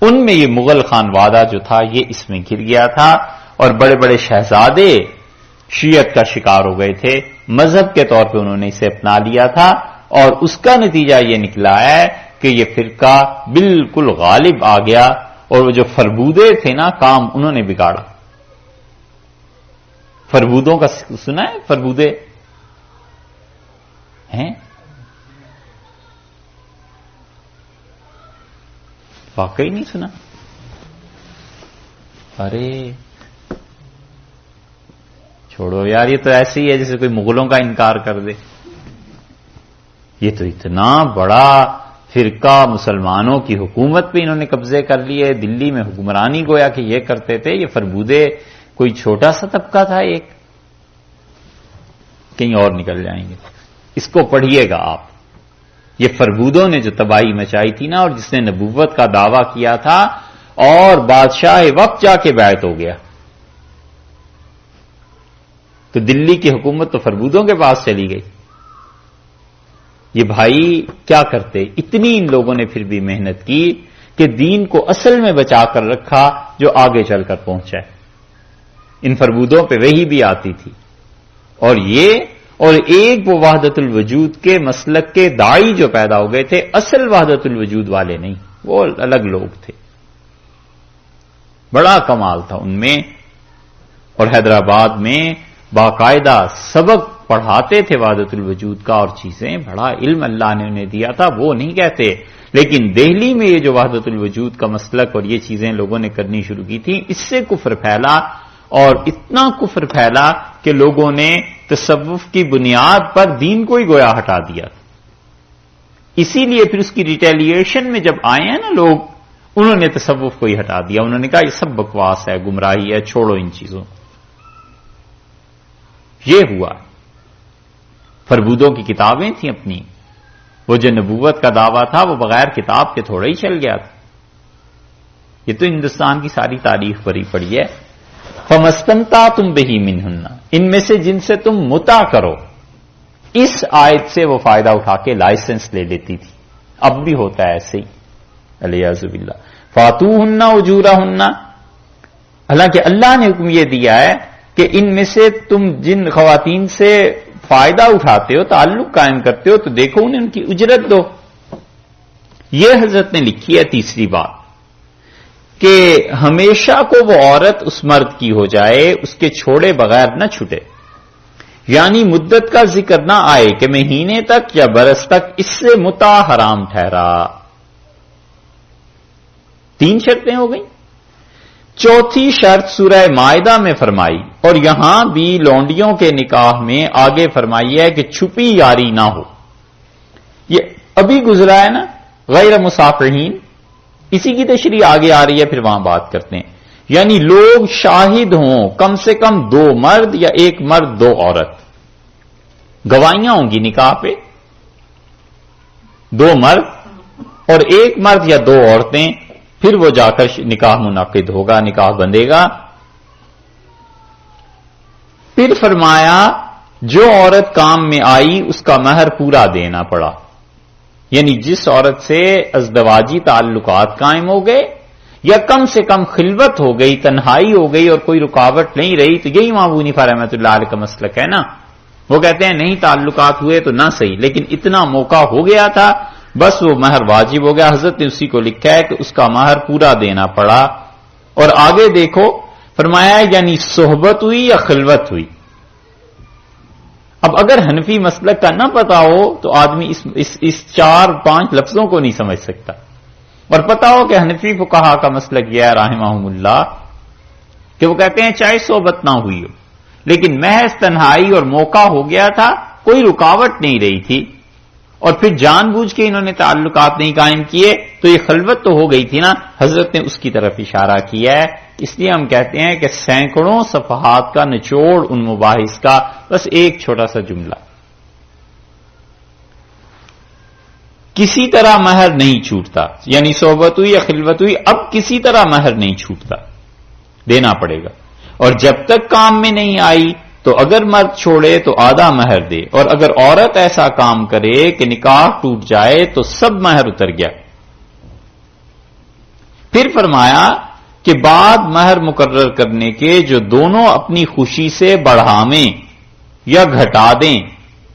Speaker 1: ان میں یہ مغل خانوادہ جو تھا یہ اس میں گر گیا تھا، اور بڑے بڑے شہزادے شیعت کا شکار ہو گئے تھے. مذہب کے طور پہ انہوں نے اسے اپنا لیا تھا، اور اس کا نتیجہ یہ نکلا ہے کہ یہ فرقہ بالکل غالب آ گیا. اور وہ جو فربودے تھے نا کام انہوں نے بگاڑا. فربودوں کا سنا ہے؟ فربودے ہیں واقعی نہیں سنا؟ ارے چھوڑو یار، یہ تو ایسے ہی ہے جیسے کوئی مغلوں کا انکار کر دے. یہ تو اتنا بڑا فرقہ مسلمانوں کی حکومت پہ انہوں نے قبضے کر لیے، دلی میں حکمرانی گویا کہ یہ کرتے تھے. یہ فربودے کوئی چھوٹا سا طبقہ تھا، ایک کہیں اور نکل جائیں گے. اس کو پڑھیے گا آپ. یہ فربودوں نے جو تباہی مچائی تھی نا، اور جس نے نبوت کا دعویٰ کیا تھا اور بادشاہ وقت جا کے بیعت ہو گیا. تو دلی کی حکومت تو فربودوں کے پاس چلی گئی. یہ بھائی کیا کرتے؟ اتنی ان لوگوں نے پھر بھی محنت کی کہ دین کو اصل میں بچا کر رکھا جو آگے چل کر پہنچا ہے. ان فربودوں پہ وہی بھی آتی تھی. اور یہ اور ایک وہ وحدت الوجود کے مسلک کے داعی جو پیدا ہو گئے تھے، اصل وحدت الوجود والے نہیں، وہ الگ لوگ تھے. بڑا کمال تھا ان میں. اور حیدرآباد میں باقاعدہ سبق پڑھاتے تھے وحدت الوجود کا اور چیزیں، بڑا علم اللہ نے انہیں دیا تھا، وہ نہیں کہتے، لیکن دہلی میں یہ جو وحدت الوجود کا مسلک اور یہ چیزیں لوگوں نے کرنی شروع کی تھی، اس سے کفر پھیلا، اور اتنا کفر پھیلا کہ لوگوں نے تصوف کی بنیاد پر دین کو ہی گویا ہٹا دیا. اسی لیے پھر اس کی ریٹیلیشن میں جب آئے ہیں نا لوگ، انہوں نے تصوف کو ہی ہٹا دیا، انہوں نے کہا یہ سب بکواس ہے، گمراہی ہے، چھوڑو ان چیزوں. یہ ہوا. فربودوں کی کتابیں تھیں اپنی، وہ جو نبوت کا دعویٰ تھا وہ بغیر کتاب کے تھوڑا ہی چل گیا تھا. یہ تو ہندوستان کی ساری تاریخ بھری پڑی ہے. فَمَسْتَمْتَعْتُمْ بِهِ مِنْهُنَّ، ان میں سے جن سے تم متع کرو. اس آیت سے وہ فائدہ اٹھا کے لائسنس لے لیتی تھی، اب بھی ہوتا ہے ایسے ہی، علیاذ باللہ. فَاتُوهُنَّ أُجُورَهُنَّ، حالانکہ اللہ نے حکم یہ دیا ہے کہ ان میں سے تم جن خواتین سے فائدہ اٹھاتے ہو، تعلق قائم کرتے ہو، تو دیکھو انہیں ان کی اجرت دو. یہ حضرت نے لکھی ہے تیسری بات کہ ہمیشہ کو وہ عورت اس مرد کی ہو جائے، اس کے چھوڑے بغیر نہ چھوٹے، یعنی مدت کا ذکر نہ آئے کہ مہینے تک یا برس تک، اس سے متع حرام ٹھہرا. 3 شرطیں ہو گئیں. چوتھی شرط سورہ مائدہ میں فرمائی، اور یہاں بھی لونڈیوں کے نکاح میں آگے فرمائی ہے کہ چھپی یاری نہ ہو. یہ ابھی گزرا ہے نا، غیر مصافحین، اسی کی تشریح آگے آ رہی ہے، پھر وہاں بات کرتے ہیں. یعنی لوگ شاہد ہوں، کم سے کم 2 مرد یا 1 مرد 2 عورت، گواہیاں ہوں گی نکاح پہ، 2 مرد اور 1 مرد یا 2 عورتیں، پھر وہ جا کر نکاح منعقد ہوگا، نکاح بندھے گا. پھر فرمایا جو عورت کام میں آئی اس کا مہر پورا دینا پڑا. یعنی جس عورت سے ازدواجی تعلقات قائم ہو گئے یا کم سے کم خلوت ہو گئی، تنہائی ہو گئی اور کوئی رکاوٹ نہیں رہی، تو یہی امام ابو حنیفہ رحمۃ اللہ علیہ کا مسلک ہے نا. وہ کہتے ہیں نہیں تعلقات ہوئے تو نہ صحیح، لیکن اتنا موقع ہو گیا تھا، بس وہ مہر واجب ہو گیا. حضرت نے اسی کو لکھا ہے کہ اس کا مہر پورا دینا پڑا. اور آگے دیکھو فرمایا یعنی صحبت ہوئی یا خلوت ہوئی. اب اگر حنفی مسلک کا نہ پتا ہو تو آدمی اس 4-5 لفظوں کو نہیں سمجھ سکتا. اور پتا ہو کہ حنفی فقہا کا مسلک یہ ہے رحمہم اللہ کہ وہ کہتے ہیں چاہے صحبت نہ ہوئی ہو لیکن محض تنہائی اور موقع ہو گیا تھا، کوئی رکاوٹ نہیں رہی تھی، اور پھر جان بوجھ کے انہوں نے تعلقات نہیں قائم کیے، تو یہ خلوت تو ہو گئی تھی نا. حضرت نے اس کی طرف اشارہ کیا ہے. اس لیے ہم کہتے ہیں کہ سینکڑوں صفحات کا نچوڑ ان مباحث کا بس ایک چھوٹا سا جملہ. کسی طرح مہر نہیں چھوٹتا، یعنی صحبت ہوئی یا خلوت ہوئی، اب کسی طرح مہر نہیں چھوٹتا، دینا پڑے گا. اور جب تک کام میں نہیں آئی تو اگر مرد چھوڑے تو آدھا مہر دے، اور اگر عورت ایسا کام کرے کہ نکاح ٹوٹ جائے تو سب مہر اتر گیا. پھر فرمایا کہ بعد مہر مقرر کرنے کے جو دونوں اپنی خوشی سے بڑھاویں یا گھٹا دیں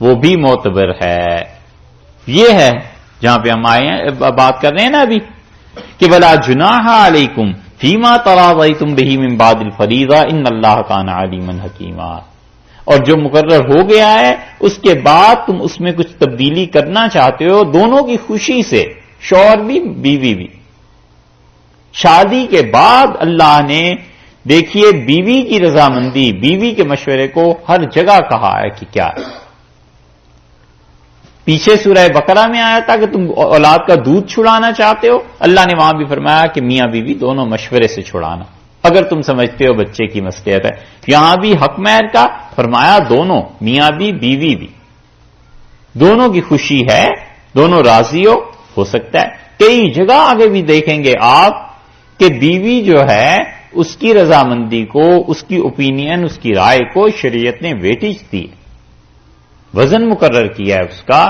Speaker 1: وہ بھی معتبر ہے. یہ ہے جہاں پہ ہم آئے ہیں بات کر رہے ہیں نا ابھی کہ ولا جناح علیکم فیما تراضیتم بہ من بعد الفریضہ ان اللہ کان علیما حکیما. اور جو مقرر ہو گیا ہے اس کے بعد تم اس میں کچھ تبدیلی کرنا چاہتے ہو دونوں کی خوشی سے، شوہر بھی بیوی بھی. شادی کے بعد اللہ نے دیکھیے بیوی کی رضامندی، بیوی کے مشورے کو ہر جگہ کہا ہے کہ کیا ہے. پیچھے سورہ بقرہ میں آیا تھا کہ تم اولاد کا دودھ چھڑانا چاہتے ہو، اللہ نے وہاں بھی فرمایا کہ میاں بیوی دونوں مشورے سے چھڑانا اگر تم سمجھتے ہو بچے کی مصلحت ہے. یہاں بھی حق مہر کا فرمایا دونوں، میاں بھی بیوی بھی، دونوں کی خوشی ہے، دونوں راضی ہو سکتا ہے. کئی جگہ آگے بھی دیکھیں گے آپ کہ بیوی جو ہے اس کی رضامندی کو، اس کی اوپینین، اس کی رائے کو شریعت نے ویٹیج دی، وزن مقرر کیا ہے اس کا،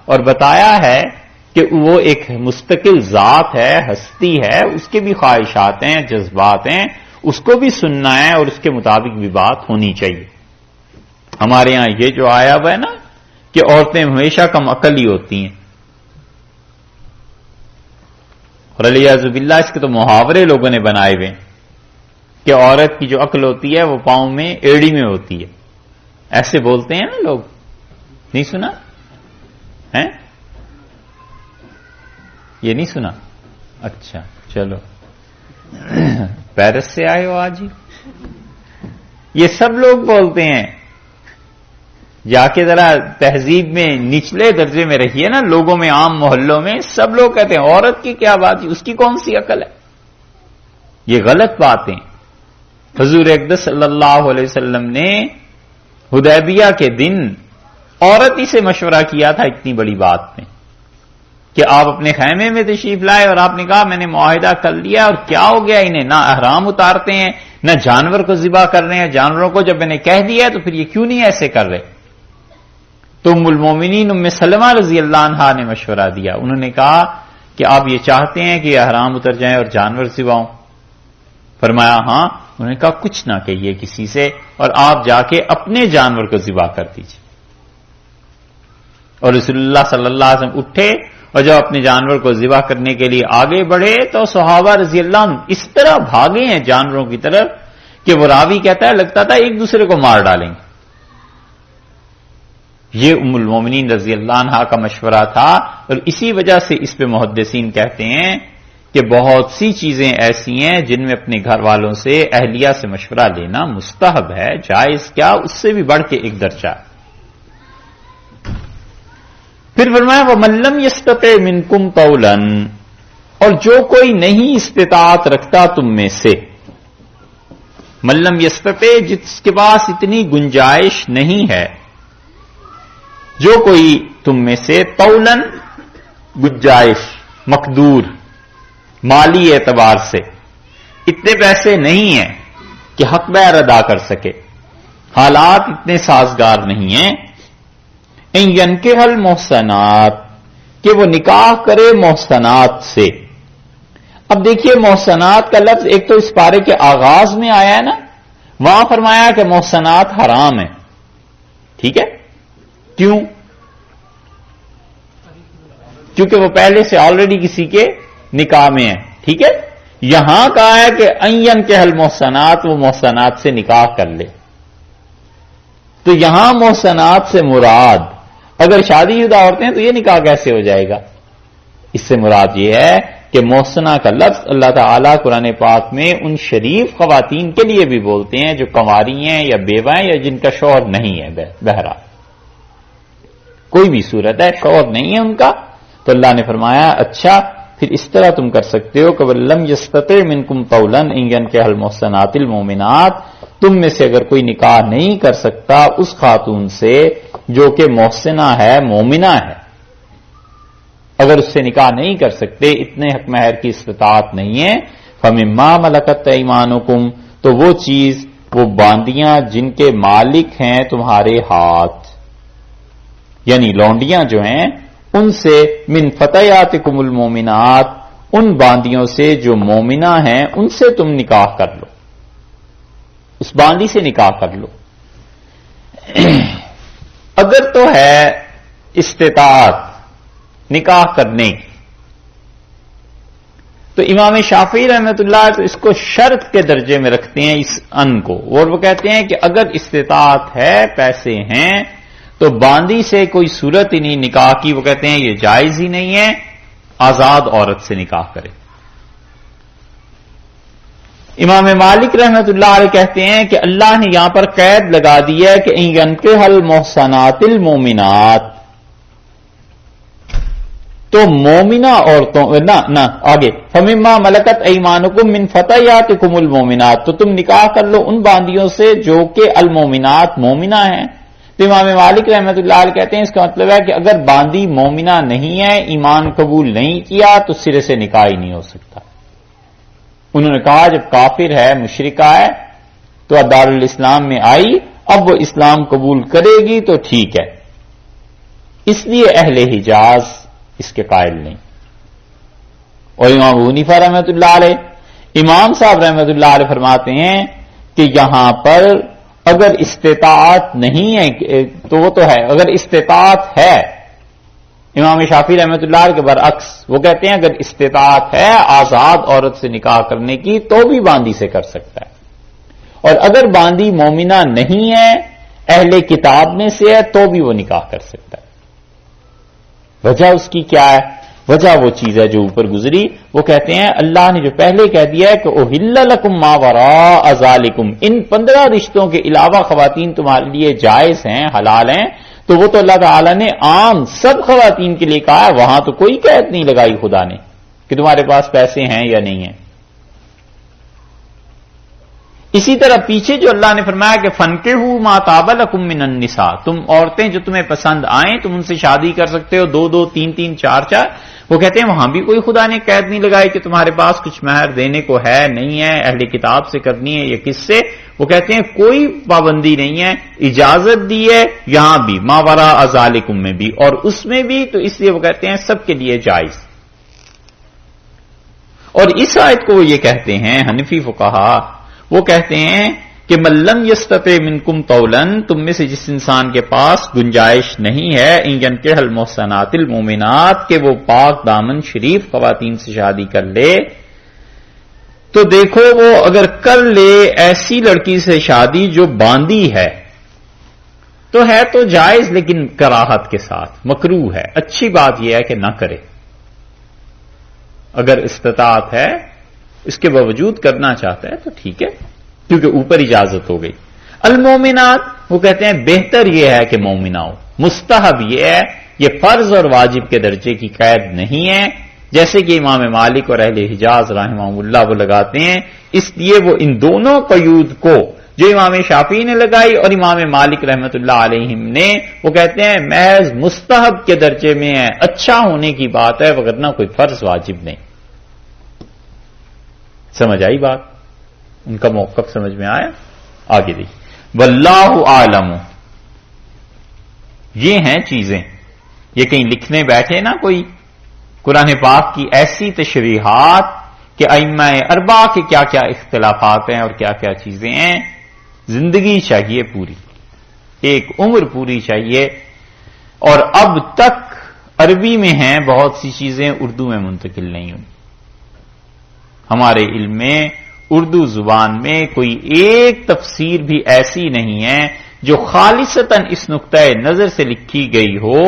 Speaker 1: اور بتایا ہے کہ وہ ایک مستقل ذات ہے، ہستی ہے، اس کے بھی خواہشات ہیں، جذبات ہیں، اس کو بھی سننا ہے اور اس کے مطابق بھی بات ہونی چاہیے. ہمارے ہاں یہ جو آیا ہوا ہے نا کہ عورتیں ہمیشہ کم عقل ہی ہوتی ہیں، اور علیاذ باللہ اس کے تو محاورے لوگوں نے بنائے ہوئے کہ عورت کی جو عقل ہوتی ہے وہ پاؤں میں ایڑی میں ہوتی ہے. ایسے بولتے ہیں نا لوگ. نہیں سنا ہے؟ یہ نہیں سنا؟ اچھا چلو، پیرس سے آئے ہو آج ہی؟ یہ سب لوگ بولتے ہیں، جا کے ذرا تہذیب میں نچلے درجے میں رہیے نا، لوگوں میں، عام محلوں میں سب لوگ کہتے ہیں عورت کی کیا بات ہے، اس کی کون سی عقل ہے؟ یہ غلط باتیں۔ حضور اقدس صلی اللہ علیہ وسلم نے حدیبیہ کے دن عورت ہی سے مشورہ کیا تھا اتنی بڑی بات میں کہ آپ اپنے خیمے میں تشریف لائے اور آپ نے کہا میں نے معاہدہ کر لیا، اور کیا ہو گیا انہیں نہ احرام اتارتے ہیں نہ جانور کو ذبح کر رہے ہیں، جانوروں کو جب میں نے کہہ دیا تو پھر یہ کیوں نہیں ایسے کر رہے؟ تو ام المومنین ام سلمہ رضی اللہ عنہا نے مشورہ دیا، انہوں نے کہا کہ آپ یہ چاہتے ہیں کہ احرام اتر جائیں اور جانور ذبح ہوں؟ فرمایا ہاں۔ انہوں نے کہا کچھ نہ کہیے کسی سے، اور آپ جا کے اپنے جانور کو ذبح کر دیجیے۔ اور رسول اللہ صلی اللہ علیہ وسلم اٹھے اور جب اپنے جانور کو ذبح کرنے کے لیے آگے بڑھے تو صحابہ رضی اللہ عنہ اس طرح بھاگے ہیں جانوروں کی طرف کہ وہ راوی کہتا ہے لگتا تھا ایک دوسرے کو مار ڈالیں گے۔ یہ ام المومنین رضی اللہ عنہا کا مشورہ تھا، اور اسی وجہ سے اس پہ محدثین کہتے ہیں کہ بہت سی چیزیں ایسی ہیں جن میں اپنے گھر والوں سے، اہلیہ سے مشورہ لینا مستحب ہے، جائز کیا اس سے بھی بڑھ کے ایک درجہ۔ پھر فرمایا وَمَن لَّمْ يَسْتَطِعْ مِنكُمْ طَوْلًا، اور جو کوئی نہیں استطاعت رکھتا تم میں سے، من لم يستطع جس کے پاس اتنی گنجائش نہیں ہے، جو کوئی تم میں سے طولاً گنجائش، مقدور، مالی اعتبار سے اتنے پیسے نہیں ہیں کہ حق بیر ادا کر سکے، حالات اتنے سازگار نہیں ہیں، ان ینکح المحسنات، کہ وہ نکاح کرے محسنات سے۔ اب دیکھیے محسنات کا لفظ ایک تو اس پارے کے آغاز میں آیا ہے نا، وہاں فرمایا کہ محسنات حرام ہیں، ٹھیک ہے؟ کیوں؟ کیونکہ وہ پہلے سے آلریڈی کسی کے نکاح میں ہیں، ٹھیک ہے؟ یہاں کہا ہے کہ ان ینکح المحسنات، وہ محسنات سے نکاح کر لے۔ تو یہاں محسنات سے مراد اگر شادی شدہ عورتیں تو یہ نکاح کیسے ہو جائے گا؟ اس سے مراد یہ ہے کہ محسنہ کا لفظ اللہ تعالیٰ قرآن پاک میں ان شریف خواتین کے لیے بھی بولتے ہیں جو کنواری ہیں یا بیوہ ہیں یا جن کا شوہر نہیں ہے، بہرحال کوئی بھی صورت ہے شوہر نہیں ہے ان کا، تو اللہ نے فرمایا اچھا پھر اس طرح تم کر سکتے ہو کہ وَلَّمْ يَسْتَطِعْ مِنْكُمْ طَوْلًا إِنْ يَنْكِحَ الْمُحْصَنَاتِ الْمُؤْمِنَاتِ، تم میں سے اگر کوئی نکاح نہیں کر سکتا اس خاتون سے جو کہ محسنہ ہے، مومنہ ہے، اگر اس سے نکاح نہیں کر سکتے، اتنے حق مہر کی استطاعت نہیں ہے، فَمِمَّا مَلَكَتْ أَيْمَانُكُمْ، تو وہ چیز، وہ باندیاں جن کے مالک ہیں تمہارے ہاتھ، یعنی لونڈیاں جو ہیں ان سے، من فتياتكم المؤمنات، ان باندیوں سے جو مومنہ ہیں ان سے تم نکاح کر لو، اس باندی سے نکاح کر لو۔ اگر تو ہے استطاعت نکاح کرنے کی تو امام شافعی رحمۃ اللہ تو اس کو شرط کے درجے میں رکھتے ہیں اس ان کو، اور وہ کہتے ہیں کہ اگر استطاعت ہے، پیسے ہیں، تو باندی سے کوئی صورت ہی نہیں نکاح کی، وہ کہتے ہیں یہ جائز ہی نہیں ہے، آزاد عورت سے نکاح کرے۔ امام مالک رحمۃ اللہ علیہ کہتے ہیں کہ اللہ نے یہاں پر قید لگا دی ہے کہ ان ينكح المحصنات المؤمنات، تو مومنہ عورتوں نہ آگے فَمِمَّا مَلَكَتْ أَيْمَانُكُمْ مِنْ فَتَيَاتِكُمُ الْمُؤْمِنَاتِ، تو تم نکاح کر لو ان باندیوں سے جو کہ المومنات مومنہ ہیں۔ تو امام مالک رحمۃ اللہ علیہ کہتے ہیں اس کا مطلب ہے کہ اگر باندی مومنہ نہیں ہے، ایمان قبول نہیں کیا، تو سرے سے نکاح ہی نہیں ہو سکتا۔ انہوں نے کہا جب کافر ہے، مشرکہ ہے، تو دارالاسلام میں آئی، اب وہ اسلام قبول کرے گی تو ٹھیک ہے، اس لیے اہل حجاز اس کے قائل نہیں۔ اور امام ابو حنیفہ رحمۃ اللہ علیہ، امام صاحب رحمۃ اللہ علیہ فرماتے ہیں کہ یہاں پر اگر استطاعت نہیں ہے تو وہ تو ہے، اگر استطاعت ہے، امام شافعی رحمۃ اللہ علیہ کے برعکس وہ کہتے ہیں اگر استطاعت ہے آزاد عورت سے نکاح کرنے کی تو بھی باندی سے کر سکتا ہے، اور اگر باندی مومنہ نہیں ہے اہل کتاب میں سے ہے تو بھی وہ نکاح کر سکتا ہے. وجہ اس کی کیا ہے؟ وجہ وہ چیز ہے جو اوپر گزری. وہ کہتے ہیں اللہ نے جو پہلے کہہ دیا ہے کہ احل لکم ما وراء ذالکم، ان 15 رشتوں کے علاوہ خواتین تمہارے لیے جائز ہیں، حلال ہیں، تو وہ تو اللہ تعالیٰ نے عام سب خواتین کے لیے کہا ہے. وہاں تو کوئی قید نہیں لگائی خدا نے کہ تمہارے پاس پیسے ہیں یا نہیں ہیں. اسی طرح پیچھے جو اللہ نے فرمایا کہ فَانكِحُوا مَا طَابَ لَكُم مِّنَ النِّسَاء، تم عورتیں جو تمہیں پسند آئیں تم ان سے شادی کر سکتے ہو، 2 3 4 وہ کہتے ہیں وہاں بھی کوئی خدا نے قید نہیں لگائی کہ تمہارے پاس کچھ مہر دینے کو ہے نہیں ہے، اہل کتاب سے کرنی ہے یا کس سے. وہ کہتے ہیں کوئی پابندی نہیں ہے، اجازت دی ہے یہاں بھی ما وراء ذالکم میں بھی اور اس میں بھی، تو اس لیے وہ کہتے ہیں سب کے لیے جائز. اور اس آیت کو وہ یہ کہتے ہیں حنفی فقہا، وہ کہتے ہیں کہ من لم یستطع منکم طولا، تم میں سے جس انسان کے پاس گنجائش نہیں ہے ان ینکح المحصنات المؤمنات کہ وہ پاک دامن شریف خواتین سے شادی کر لے، تو دیکھو وہ اگر کر لے ایسی لڑکی سے شادی جو باندھی ہے تو ہے تو جائز، لیکن کراہت کے ساتھ مکروہ ہے. اچھی بات یہ ہے کہ نہ کرے، اگر استطاعت ہے اس کے باوجود کرنا چاہتا ہے تو ٹھیک ہے کیونکہ اوپر اجازت ہو گئی. المومنات وہ کہتے ہیں بہتر یہ ہے کہ مومنہ ہو، مستحب یہ ہے، یہ فرض اور واجب کے درجے کی قید نہیں ہے جیسے کہ امام مالک اور اہل حجاز رحمہ اللہ وہ لگاتے ہیں. اس لیے وہ ان دونوں قیود کو جو امام شافعی نے لگائی اور امام مالک رحمۃ اللہ علیہم نے، وہ کہتے ہیں محض مستحب کے درجے میں ہے، اچھا ہونے کی بات ہے، وگرنہ کوئی فرض واجب نہیں. سمجھ آئی بات؟ ان کا موقف سمجھ میں آیا؟ آگے دیکھیے واللہ عالم. یہ ہیں چیزیں، یہ کہیں لکھنے بیٹھے نا کوئی قرآن پاک کی ایسی تشریحات کہ ائمہ اربعہ کے کیا کیا اختلافات ہیں اور کیا کیا چیزیں ہیں. زندگی چاہیے پوری، ایک عمر پوری چاہیے. اور اب تک عربی میں ہیں بہت سی چیزیں اردو میں منتقل نہیں ہوئی. ہمارے علم میں اردو زبان میں کوئی ایک تفسیر بھی ایسی نہیں ہے جو خالصتاً اس نقطۂ نظر سے لکھی گئی ہو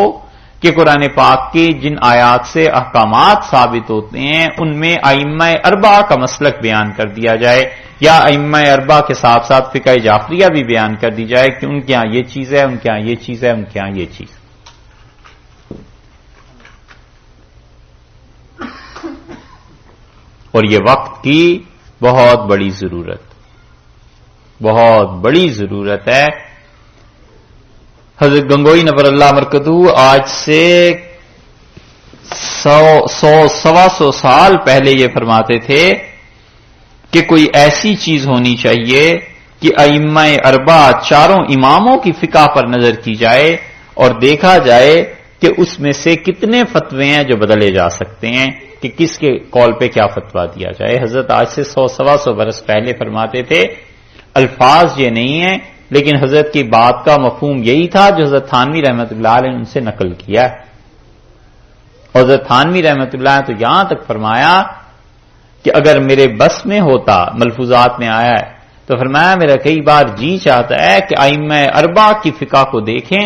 Speaker 1: کہ قرآن پاک کے جن آیات سے احکامات ثابت ہوتے ہیں ان میں ائمہ اربعہ کا مسلک بیان کر دیا جائے یا ائمہ اربعہ کے ساتھ ساتھ فقہ جعفریہ بھی بیان کر دی جائے کہ ان کے ہاں یہ چیز ہے، ان کے ہاں یہ چیز ہے، ان کے ہاں یہ چیز. اور یہ وقت کی بہت بڑی ضرورت، بہت بڑی ضرورت ہے. حضرت گنگوئی نور اللہ مرکزہ آج سے 100 سال پہلے یہ فرماتے تھے کہ کوئی ایسی چیز ہونی چاہیے کہ ائمہ اربعہ چاروں اماموں کی فقہ پر نظر کی جائے اور دیکھا جائے کہ اس میں سے کتنے فتوے ہیں جو بدلے جا سکتے ہیں کہ کس کے قول پہ کیا فتویٰ دیا جائے. حضرت آج سے 100 برس پہلے فرماتے تھے. الفاظ یہ نہیں ہیں لیکن حضرت کی بات کا مفہوم یہی تھا جو حضرت تھانوی رحمۃ اللہ علیہ نے ان سے نقل کیا. حضرت تھانوی رحمۃ اللہ نے تو یہاں تک فرمایا کہ اگر میرے بس میں ہوتا، ملفوظات میں آیا ہے تو فرمایا میرا کئی بار جی چاہتا ہے کہ ائمہ اربعہ کی فقہ کو دیکھیں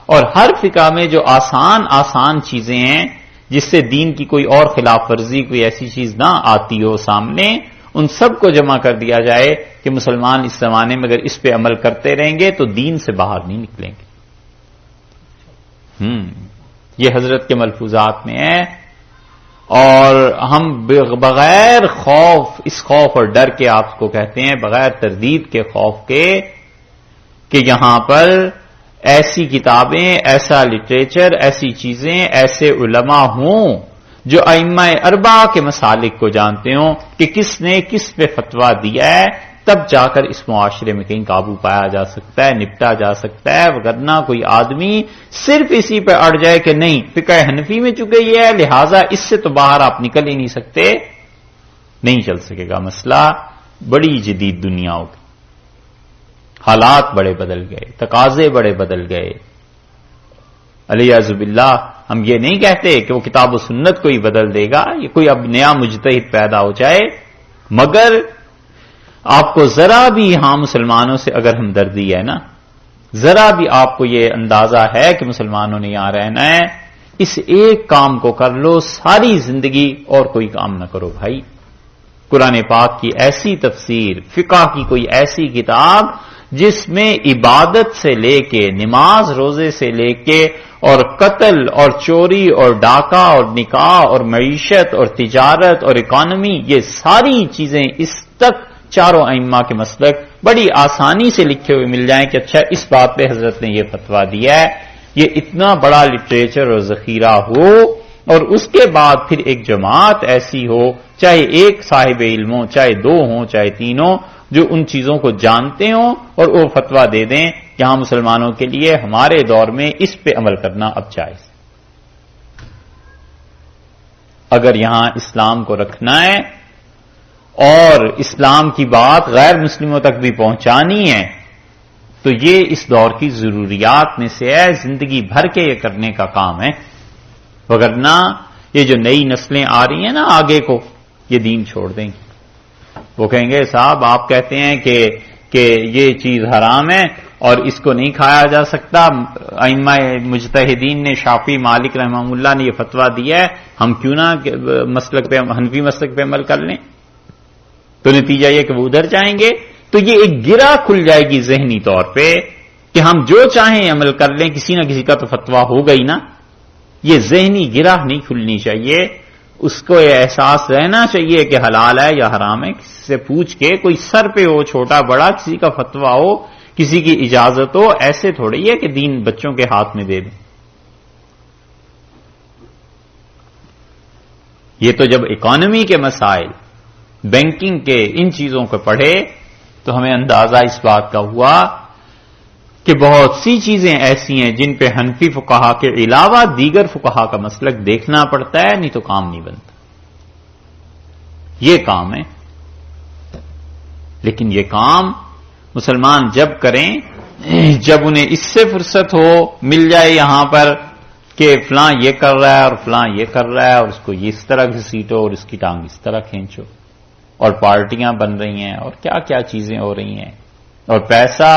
Speaker 1: اور ہر فقہ میں جو آسان چیزیں ہیں جس سے دین کی کوئی اور خلاف ورزی کوئی ایسی چیز نہ آتی ہو سامنے، ان سب کو جمع کر دیا جائے کہ مسلمان اس زمانے میں اگر اس پہ عمل کرتے رہیں گے تو دین سے باہر نہیں نکلیں گے. یہ حضرت کے ملفوظات میں ہے. اور ہم بغیر خوف، اس خوف اور ڈر کے آپ کو کہتے ہیں، بغیر تردید کے خوف کے کہ یہاں پر ایسی کتابیں، ایسا لٹریچر، ایسی چیزیں، ایسے علماء ہوں جو ائمہ اربعہ کے مسالک کو جانتے ہوں کہ کس نے کس پہ فتویٰ دیا ہے، تب جا کر اس معاشرے میں کہیں قابو پایا جا سکتا ہے، نپٹا جا سکتا ہے. وگرنہ کوئی آدمی صرف اسی پہ اڑ جائے کہ نہیں فقہ حنفی میں چکے یہ ہے لہذا اس سے تو باہر آپ نکل ہی نہیں سکتے، نہیں چل سکے گا. مسئلہ بڑی جدید دنیا ہوگی، حالات بڑے بدل گئے، تقاضے بڑے بدل گئے. علیہ باللہ ہم یہ نہیں کہتے کہ وہ کتاب و سنت کو ہی بدل دے گا، یہ کوئی اب نیا مجتہد پیدا ہو جائے، مگر آپ کو ذرا بھی یہاں مسلمانوں سے اگر ہمدردی ہے نا ذرا بھی آپ کو یہ اندازہ ہے کہ مسلمانوں نے یہاں رہنا ہے، اس ایک کام کو کر لو، ساری زندگی اور کوئی کام نہ کرو بھائی۔ قرآن پاک کی ایسی تفسیر، فقہ کی کوئی ایسی کتاب جس میں عبادت سے لے کے، نماز روزے سے لے کے، اور قتل اور چوری اور ڈاکہ اور نکاح اور معیشت اور تجارت اور اکانومی، یہ ساری چیزیں اس تک چاروں ائمہ کے مسلک بڑی آسانی سے لکھے ہوئے مل جائیں کہ اچھا اس بات پہ حضرت نے یہ فتویٰ دیا ہے۔ یہ اتنا بڑا لٹریچر اور ذخیرہ ہو، اور اس کے بعد پھر ایک جماعت ایسی ہو، چاہے ایک صاحب علم ہو، چاہے دو ہوں، چاہے تین ہوں، جو ان چیزوں کو جانتے ہوں اور وہ فتویٰ دے دیں کہ ہاں مسلمانوں کے لیے ہمارے دور میں اس پہ عمل کرنا اب جائز۔ اگر یہاں اسلام کو رکھنا ہے اور اسلام کی بات غیر مسلموں تک بھی پہنچانی ہے تو یہ اس دور کی ضروریات میں سے ہے، زندگی بھر کے یہ کرنے کا کام ہے، وگرنہ یہ جو نئی نسلیں آ رہی ہیں نا آگے کو، یہ دین چھوڑ دیں گی۔ وہ کہیں گے صاحب آپ کہتے ہیں کہ یہ چیز حرام ہے اور اس کو نہیں کھایا جا سکتا، ائمہ مجتہدین نے، شافعی، مالک رحمہ اللہ نے یہ فتویٰ دیا ہے، ہم کیوں نہ مسلک پہ، حنفی مسلک پہ عمل کر لیں؟ تو نتیجہ یہ کہ وہ ادھر جائیں گے، تو یہ ایک گرہ کھل جائے گی ذہنی طور پہ کہ ہم جو چاہیں عمل کر لیں، کسی نہ کسی کا تو فتویٰ ہوگا ہی نا۔ یہ ذہنی گرہ نہیں کھلنی چاہیے، اس کو یہ احساس رہنا چاہیے کہ حلال ہے یا حرام ہے، کسی سے پوچھ کے، کوئی سر پہ ہو چھوٹا بڑا، کسی کا فتویٰ ہو، کسی کی اجازت ہو، ایسے تھوڑی ہے کہ دین بچوں کے ہاتھ میں دے دیں۔ یہ تو جب اکانومی کے مسائل، بینکنگ کے، ان چیزوں کو پڑھے تو ہمیں اندازہ اس بات کا ہوا کہ بہت سی چیزیں ایسی ہیں جن پہ حنفی فقہا کے علاوہ دیگر فقہا کا مسلک دیکھنا پڑتا ہے، نہیں تو کام نہیں بنتا۔ یہ کام ہے، لیکن یہ کام مسلمان جب کریں، جب انہیں اس سے فرصت ہو، مل جائے یہاں پر کہ فلاں یہ کر رہا ہے اور فلاں یہ کر رہا ہے اور اس کو اس طرح گھسیٹو اور اس کی ٹانگ اس طرح کھینچو، اور پارٹیاں بن رہی ہیں اور کیا کیا چیزیں ہو رہی ہیں، اور پیسہ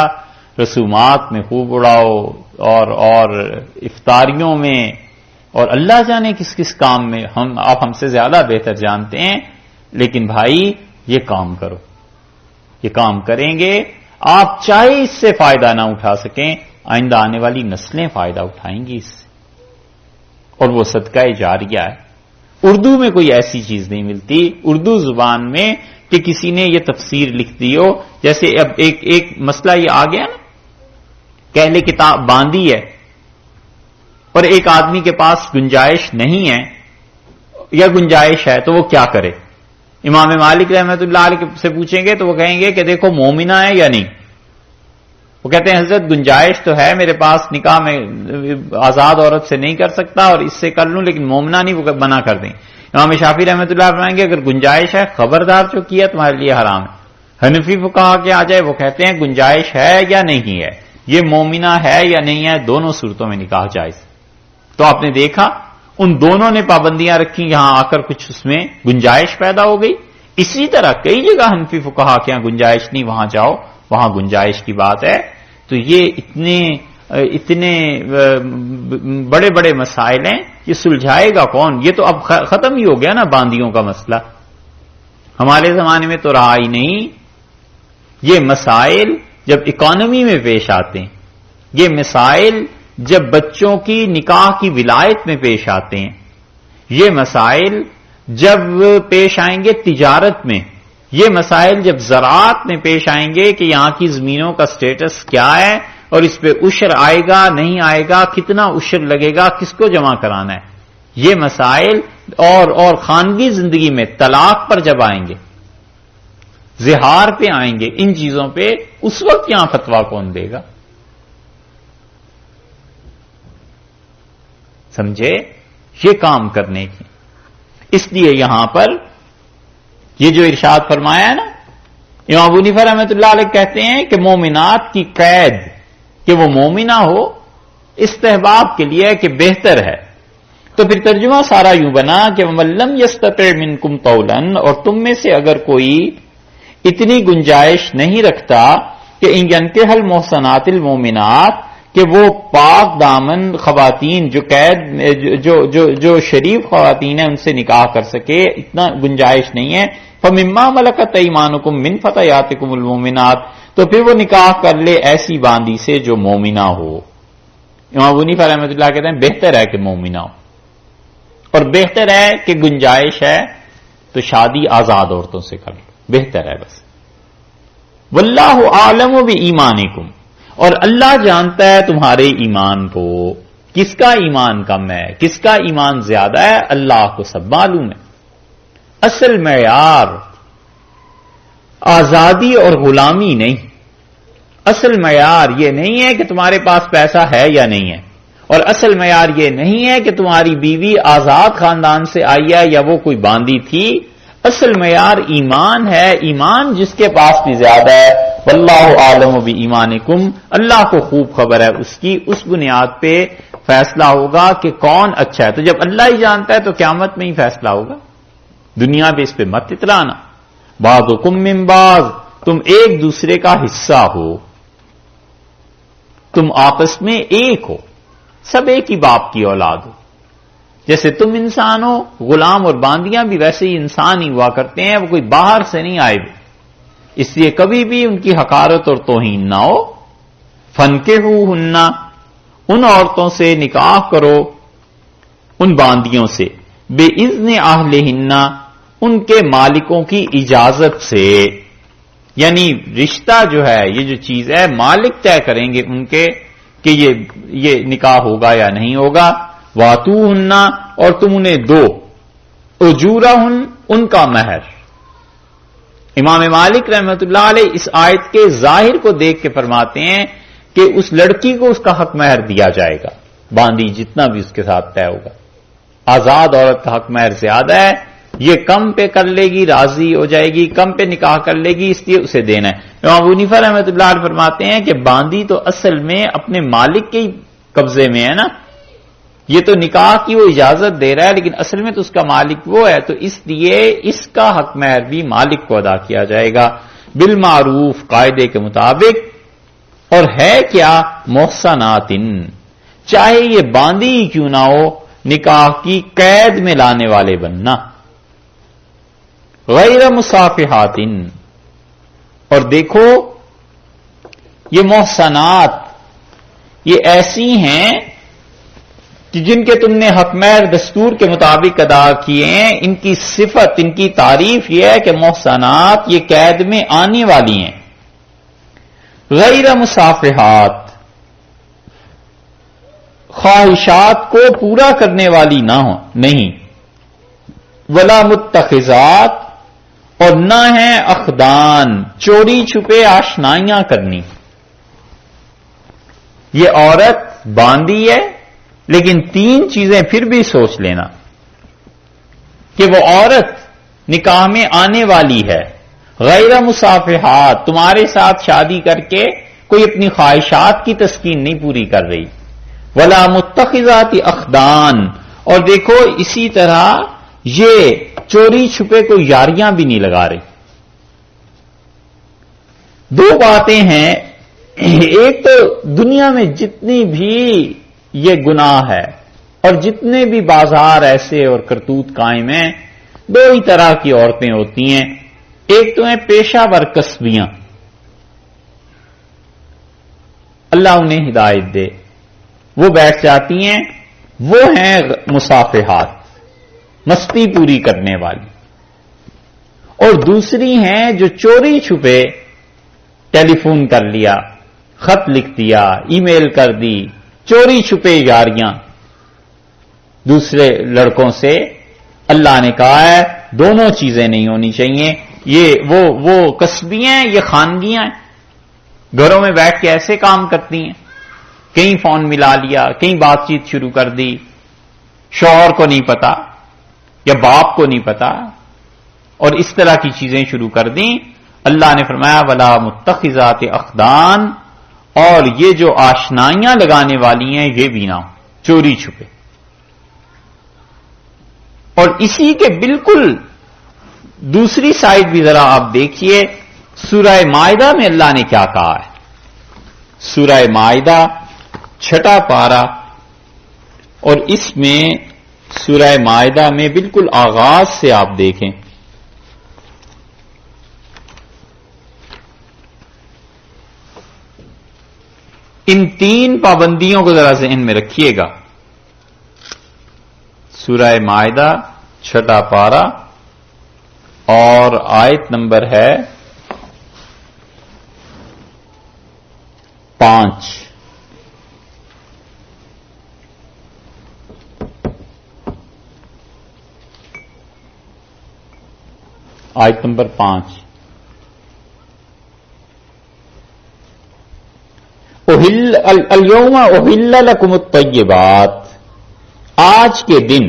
Speaker 1: رسومات میں خوب اڑاؤ اور افطاریوں میں اور اللہ جانے کس کس کام میں، آپ ہم سے زیادہ بہتر جانتے ہیں، لیکن بھائی یہ کام کرو، یہ کام کریں گے آپ چاہے اس سے فائدہ نہ اٹھا سکیں، آئندہ آنے والی نسلیں فائدہ اٹھائیں گی اس سے، اور وہ صدقہ جاریہ ہے۔ اردو میں کوئی ایسی چیز نہیں ملتی، اردو زبان میں کہ کسی نے یہ تفسیر لکھ دی ہو، جیسے اب ایک مسئلہ یہ آ گیا نا، پہلے کتاب باندھی ہے اور ایک آدمی کے پاس گنجائش نہیں ہے یا گنجائش ہے تو وہ کیا کرے؟ امام مالک رحمۃ اللہ علیہ سے پوچھیں گے تو وہ کہیں گے کہ دیکھو مومنہ ہے یا نہیں؟ وہ کہتے ہیں حضرت گنجائش تو ہے میرے پاس، نکاح میں آزاد عورت سے نہیں کر سکتا اور اس سے کر لوں، لیکن مومنہ نہیں، وہ منع کر دیں۔ امام شافعی رحمۃ اللہ فرمائیں گے اگر گنجائش ہے خبردار جو کیا تمہارے لیے حرام ہے۔ حنفی فقہا کے آ جائے وہ کہتے ہیں گنجائش ہے یا نہیں ہے، یہ مومنہ ہے یا نہیں ہے، دونوں صورتوں میں نکاح جائز۔ تو آپ نے دیکھا ان دونوں نے پابندیاں رکھی، یہاں آ کر کچھ اس میں گنجائش پیدا ہو گئی۔ اسی طرح کئی جگہ حنفی فقہا کے یہاں گنجائش نہیں، وہاں جاؤ وہاں گنجائش کی بات ہے۔ تو یہ اتنے بڑے بڑے مسائل ہیں، یہ سلجھائے گا کون؟ یہ تو اب ختم ہی ہو گیا نا باندیوں کا مسئلہ، ہمارے زمانے میں تو رہا ہی نہیں۔ یہ مسائل جب اکانومی میں پیش آتے ہیں، یہ مسائل جب بچوں کی نکاح کی ولایت میں پیش آتے ہیں، یہ مسائل جب پیش آئیں گے تجارت میں، یہ مسائل جب زراعت میں پیش آئیں گے کہ یہاں کی زمینوں کا سٹیٹس کیا ہے اور اس پہ عشر آئے گا نہیں آئے گا، کتنا عشر لگے گا، کس کو جمع کرانا ہے، یہ مسائل اور خانگی زندگی میں طلاق پر جب آئیں گے، زہار پہ آئیں گے، ان چیزوں پہ، اس وقت یہاں فتویٰ کون دے گا؟ سمجھے؟ یہ کام کرنے کی، اس لیے یہاں پر یہ جو ارشاد فرمایا ہے نا، امام ابو حنیفہ رحمۃ اللہ علیہ کہتے ہیں کہ مومنات کی قید کہ وہ مومنہ ہو استحباب کے لیے کہ بہتر ہے، تو پھر ترجمہ سارا یوں بنا کہ وَمَن لَّمْ يَسْتَطِعْ مِنكُمْ طَوْلًا، اور تم میں سے اگر کوئی اتنی گنجائش نہیں رکھتا کہ ان ينكح المحصنات المؤمنات، کہ وہ پاک دامن خواتین جو قید جو شریف خواتین ہیں ان سے نکاح کر سکے، اتنا گنجائش نہیں ہے. فمما ملکت ایمانکم من فتیاتکم المؤمنات، تو پھر وہ نکاح کر لے ایسی باندی سے جو مومنہ ہو. امام ابو حنیفہ رحمۃ اللہ کہتے ہیں بہتر ہے کہ مومنہ ہو، اور بہتر ہے کہ گنجائش ہے تو شادی آزاد عورتوں سے کر لو، بہتر ہے بس. واللہ اعلم بایمانکم، اور اللہ جانتا ہے تمہارے ایمان کو، کس کا ایمان کم ہے کس کا ایمان زیادہ ہے، اللہ کو سب معلوم ہے. اصل معیار آزادی اور غلامی نہیں، اصل معیار یہ نہیں ہے کہ تمہارے پاس پیسہ ہے یا نہیں ہے، اور اصل معیار یہ نہیں ہے کہ تمہاری بیوی آزاد خاندان سے آئی ہے یا وہ کوئی باندی تھی. اصل معیار ایمان ہے، ایمان جس کے پاس بھی زیادہ ہے. واللہ عالم بایمانکم، اللہ کو خوب خبر ہے اس کی، اس بنیاد پہ فیصلہ ہوگا کہ کون اچھا ہے. تو جب اللہ ہی جانتا ہے تو قیامت میں ہی فیصلہ ہوگا، دنیا پہ اس پہ مت اترانا. بعضکم من بعض، تم ایک دوسرے کا حصہ ہو، تم آپس میں ایک ہو، سب ایک ہی باپ کی اولاد ہو. جیسے تم انسان ہو، غلام اور باندیاں بھی ویسے ہی انسان ہی ہوا کرتے ہیں، وہ کوئی باہر سے نہیں آئے ہوئے. اس لیے کبھی بھی ان کی حقارت اور توہین نہ ہو. فنکحوہن، ان عورتوں سے نکاح کرو، ان باندیوں سے، بے اذن اہلہن، ان کے مالکوں کی اجازت سے. یعنی رشتہ جو ہے، یہ جو چیز ہے مالک طے کریں گے ان کے کہ یہ نکاح ہوگا یا نہیں ہوگا. واتوہن، اور تم انہیں دو، اجورہن، ان کا مہر. امام مالک رحمۃ اللہ علیہ اس آیت کے ظاہر کو دیکھ کے فرماتے ہیں کہ اس لڑکی کو اس کا حق مہر دیا جائے گا، باندی جتنا بھی اس کے ساتھ طے ہوگا. آزاد عورت کا حق مہر زیادہ ہے، یہ کم پہ کر لے گی راضی ہو جائے گی، کم پہ نکاح کر لے گی، اس لیے اسے دینا ہے. امام ابو حنیفہ رحمۃ اللہ علیہ فرماتے ہیں کہ باندی تو اصل میں اپنے مالک کے قبضے میں ہے نا، یہ تو نکاح کی وہ اجازت دے رہا ہے لیکن اصل میں تو اس کا مالک وہ ہے، تو اس لیے اس کا حق مہر بھی مالک کو ادا کیا جائے گا بالمعروف، قاعدے کے مطابق. اور ہے کیا؟ محصنات، چاہے یہ باندی ہی کیوں نہ ہو، نکاح کی قید میں لانے والے بننا. غیر مصافحات، اور دیکھو یہ محصنات یہ ایسی ہیں کہ جن کے تم نے حق مہر دستور کے مطابق ادا کیے ہیں. ان کی صفت، ان کی تعریف یہ ہے کہ محصنات یہ قید میں آنے والی ہیں. غیر مصافحات، خواہشات کو پورا کرنے والی نہ ہو نہیں. ولا متخذات، اور نہ ہیں اخدان، چوری چھپے آشنائیاں کرنی. یہ عورت باندی ہے لیکن تین چیزیں پھر بھی سوچ لینا کہ وہ عورت نکاح میں آنے والی ہے. غیر مصافحات، تمہارے ساتھ شادی کر کے کوئی اپنی خواہشات کی تسکین نہیں پوری کر رہی. ولا متخذات اخدان، اور دیکھو اسی طرح یہ چوری چھپے کو یاریاں بھی نہیں لگا رہی. دو باتیں ہیں، ایک تو دنیا میں جتنی بھی یہ گناہ ہے اور جتنے بھی بازار ایسے اور کرتوت قائم ہیں، دو ہی طرح کی عورتیں ہوتی ہیں. ایک تو ہیں پیشہ ور کسبیاں، اللہ انہیں ہدایت دے، وہ بیٹھ جاتی ہیں، وہ ہیں مصافحات، مستی پوری کرنے والی. اور دوسری ہیں جو چوری چھپے ٹیلی فون کر لیا، خط لکھ دیا، ای میل کر دی، چوری چھپے یاریاں دوسرے لڑکوں سے. اللہ نے کہا ہے دونوں چیزیں نہیں ہونی چاہیے. یہ وہ کسبیاں ہیں، یہ خانگیاں ہیں، گھروں میں بیٹھ کے ایسے کام کرتی ہیں، کہیں فون ملا لیا، کہیں بات چیت شروع کر دی، شوہر کو نہیں پتا یا باپ کو نہیں پتا، اور اس طرح کی چیزیں شروع کر دیں. اللہ نے فرمایا ولا متخذات اخدان، اور یہ جو آشنائیاں لگانے والی ہیں یہ بھی نہ ہو، چوری چھپے. اور اسی کے بالکل دوسری سائڈ بھی ذرا آپ دیکھیے، سورہ مائدہ میں اللہ نے کیا کہا ہے. سورہ مائدہ 6 پارہ، اور اس میں سورہ مائدہ میں بالکل آغاز سے آپ دیکھیں، ان 3 پابندیوں کو ذرا ذہن میں رکھیے گا۔ سورہ مائدہ 6 پارہ اور آیت نمبر ہے 5۔ آیت نمبر 5، اليوم احل لکم الطیبات، آج کے دن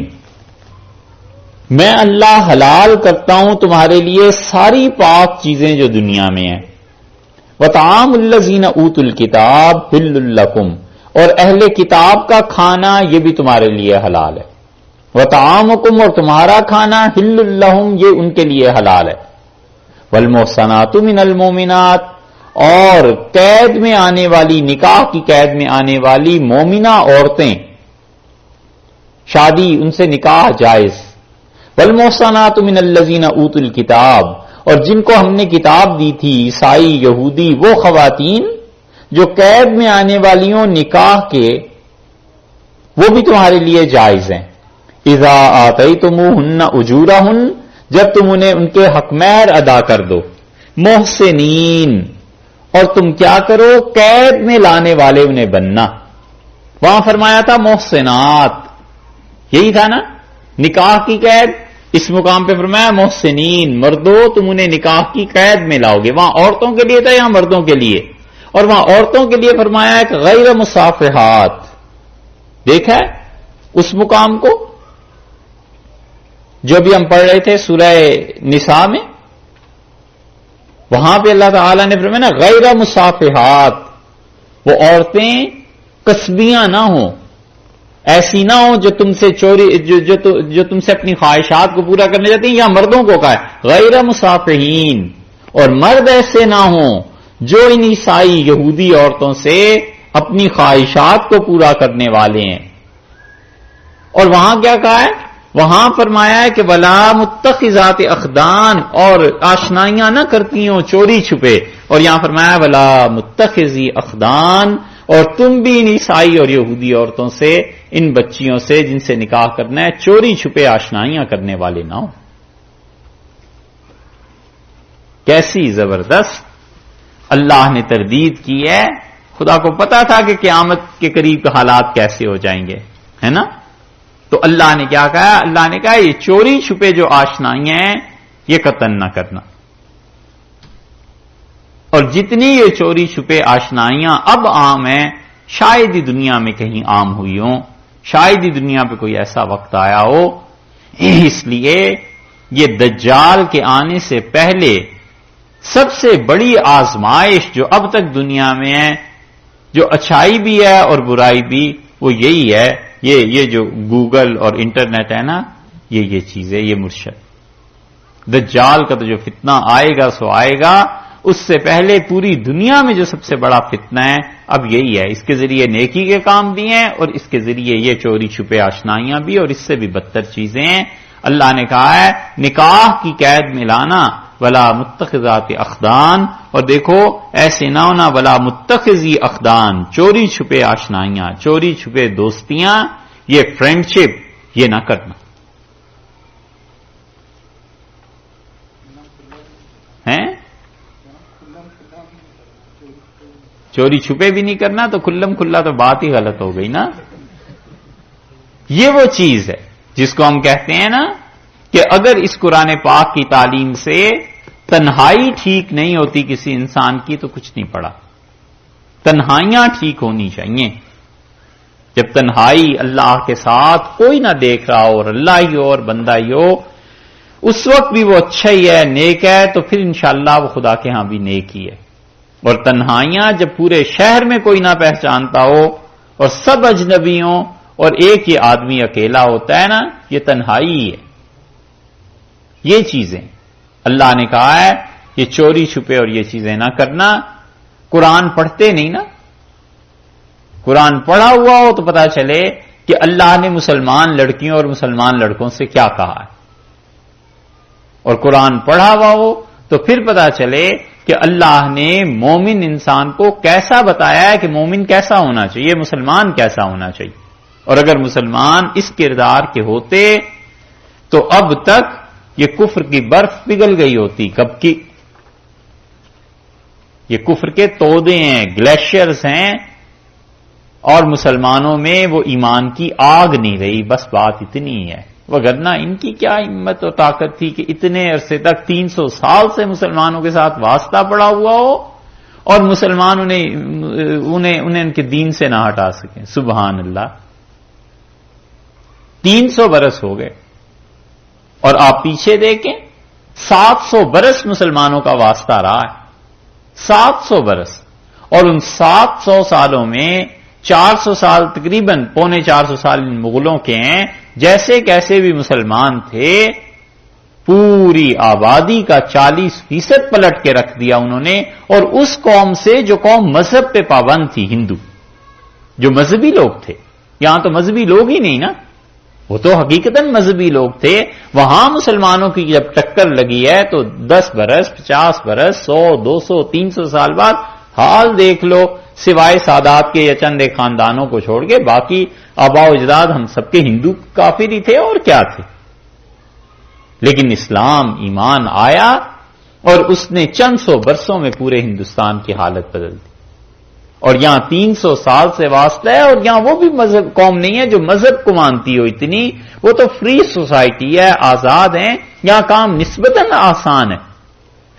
Speaker 1: میں اللہ حلال کرتا ہوں تمہارے لیے ساری پاک چیزیں جو دنیا میں ہیں۔ وطعام الذین اوتوا الکتاب حل لکم، اور اہل کتاب کا کھانا یہ بھی تمہارے لیے حلال ہے۔ وطعامکم، اور تمہارا کھانا حل لہم، یہ ان کے لیے حلال ہے۔ والمحصنات من المؤمنات، اور قید میں آنے والی، نکاح کی قید میں آنے والی مومنہ عورتیں، شادی ان سے نکاح جائز۔ والمحصنات من الذین اوتوا الکتاب، اور جن کو ہم نے کتاب دی تھی، عیسائی یہودی، وہ خواتین جو قید میں آنے والیوں نکاح کے، وہ بھی تمہارے لیے جائز ہیں۔ اذا آتیتموہن اجورہن، جب تم انہیں ان کے حق مہر ادا کر دو۔ محسنین، اور تم کیا کرو، قید میں لانے والے انہیں بننا۔ وہاں فرمایا تھا محسنات، یہی تھا نا، نکاح کی قید۔ اس مقام پہ فرمایا محسنین، مردوں تم انہیں نکاح کی قید میں لاؤ گے۔ وہاں عورتوں کے لیے تھا، یہاں مردوں کے لیے، اور وہاں عورتوں کے لیے فرمایا ہے کہ غیر مصافحات۔ دیکھا ہے اس مقام کو جو بھی ہم پڑھ رہے تھے سورہ نساء میں، وہاں پہ اللہ تعالیٰ نے فرمایا نا غیر مصافحات، وہ عورتیں قصبیاں نہ ہوں، ایسی نہ ہوں جو تم سے چوری، جو تم سے اپنی خواہشات کو پورا کرنے جاتی ہیں۔ یا مردوں کو کہا ہے غیر مصافحین، اور مرد ایسے نہ ہوں جو ان عیسائی یہودی عورتوں سے اپنی خواہشات کو پورا کرنے والے ہیں۔ اور وہاں کیا کہا ہے، وہاں فرمایا ہے کہ ولا متخذات اخدان، اور آشنائیاں نہ کرتی ہوں چوری چھپے۔ اور یہاں فرمایا ولا متخذی اخدان، اور تم بھی ان عیسائی اور یہودی عورتوں سے، ان بچیوں سے جن سے نکاح کرنا ہے، چوری چھپے آشنائیاں کرنے والے نہ ہو۔ کیسی زبردست اللہ نے تردید کی ہے۔ خدا کو پتا تھا کہ قیامت کے قریب حالات کیسے ہو جائیں گے، ہے نا؟ تو اللہ نے کیا کہا، اللہ نے کہا یہ چوری چھپے جو آشنائیاں ہیں یہ قطعاً نہ کرنا۔ اور جتنی یہ چوری چھپے آشنائیاں اب عام ہیں، شاید ہی دنیا میں کہیں عام ہوئی ہوں، شاید ہی دنیا پہ کوئی ایسا وقت آیا ہو۔ اس لیے یہ دجال کے آنے سے پہلے سب سے بڑی آزمائش جو اب تک دنیا میں ہے، جو اچھائی بھی ہے اور برائی بھی، وہ یہی ہے، یہ جو گوگل اور انٹرنیٹ ہے نا، یہ چیزیں، یہ مرشد دجال کا تو جو فتنہ آئے گا سو آئے گا۔ اس سے پہلے پوری دنیا میں جو سب سے بڑا فتنہ ہے اب یہی ہے۔ اس کے ذریعے نیکی کے کام بھی ہیں، اور اس کے ذریعے یہ چوری چھپے آشنائیاں بھی، اور اس سے بھی بدتر چیزیں ہیں۔ اللہ نے کہا ہے نکاح کی قید میں لانا، ولا متخذات اخدان، اور دیکھو ایسے نہ ہونا، ولا متخذی اخدان، چوری چھپے آشنائیاں، چوری چھپے دوستیاں، یہ فرینڈشپ یہ نہ کرنا ہے۔ چوری چھپے بھی نہیں کرنا تو کھلم کھلا تو بات ہی غلط ہو گئی نا۔ یہ وہ چیز ہے جس کو ہم کہتے ہیں نا کہ اگر اس قرآن پاک کی تعلیم سے تنہائی ٹھیک نہیں ہوتی کسی انسان کی تو کچھ نہیں پڑا۔ تنہائیاں ٹھیک ہونی چاہیے۔ جب تنہائی اللہ کے ساتھ کوئی نہ دیکھ رہا ہو اور اللہ ہی ہو اور بندہ ہی ہو، اس وقت بھی وہ اچھا ہی ہے، نیک ہے، تو پھر انشاءاللہ وہ خدا کے ہاں بھی نیک ہی ہے۔ اور تنہائیاں جب پورے شہر میں کوئی نہ پہچانتا ہو اور سب اجنبی ہوں اور ایک یہ آدمی اکیلا ہوتا ہے نا، یہ تنہائی ہے۔ یہ چیزیں اللہ نے کہا ہے یہ چوری چھپے اور یہ چیزیں نہ کرنا۔ قرآن پڑھتے نہیں نا، قرآن پڑھا ہوا ہو تو پتا چلے کہ اللہ نے مسلمان لڑکیوں اور مسلمان لڑکوں سے کیا کہا ہے، اور قرآن پڑھا ہوا ہو تو پھر پتا چلے کہ اللہ نے مومن انسان کو کیسا بتایا ہے کہ مومن کیسا ہونا چاہیے، مسلمان کیسا ہونا چاہیے. اور اگر مسلمان اس کردار کے ہوتے تو اب تک یہ کفر کی برف پگھل گئی ہوتی. کب کی؟ یہ کفر کے تودے ہیں، گلیشیئرز ہیں، اور مسلمانوں میں وہ ایمان کی آگ نہیں رہی. بس بات اتنی ہے. وگرنہ ان کی کیا ہمت و طاقت تھی کہ اتنے عرصے تک 300 سال سے مسلمانوں کے ساتھ واسطہ پڑا ہوا ہو اور مسلمان انہیں ان کے دین سے نہ ہٹا سکیں. سبحان اللہ. 300 برس ہو گئے، اور آپ پیچھے دیکھیں 700 برس مسلمانوں کا واسطہ رہا ہے. 700 برس. اور ان 700 سالوں میں 400 سال تقریباً 450 سال ان مغلوں کے ہیں. جیسے کیسے بھی مسلمان تھے، پوری آبادی کا 40% پلٹ کے رکھ دیا انہوں نے. اور اس قوم سے جو قوم مذہب پہ پابند تھی، ہندو، جو مذہبی لوگ تھے. یہاں تو مذہبی لوگ ہی نہیں نا، وہ تو حقیقتاً مذہبی لوگ تھے. وہاں مسلمانوں کی جب ٹکر لگی ہے تو 10 برس 50 برس 100 200 300 سال بعد حال دیکھ لو. سوائے سادات کے یا چند ایک خاندانوں کو چھوڑ کے باقی آباء و اجداد ہم سب کے ہندو کافر ہی تھے اور کیا تھے. لیکن اسلام ایمان آیا اور اس نے چند سو برسوں میں پورے ہندوستان کی حالت بدل دی. اور یہاں 300 سال سے واسطہ ہے، اور یہاں وہ بھی مذہب قوم نہیں ہے جو مذہب کو مانتی ہو اتنی. وہ تو فری سوسائٹی ہے، آزاد ہیں، یہاں کام نسبتاً آسان ہے.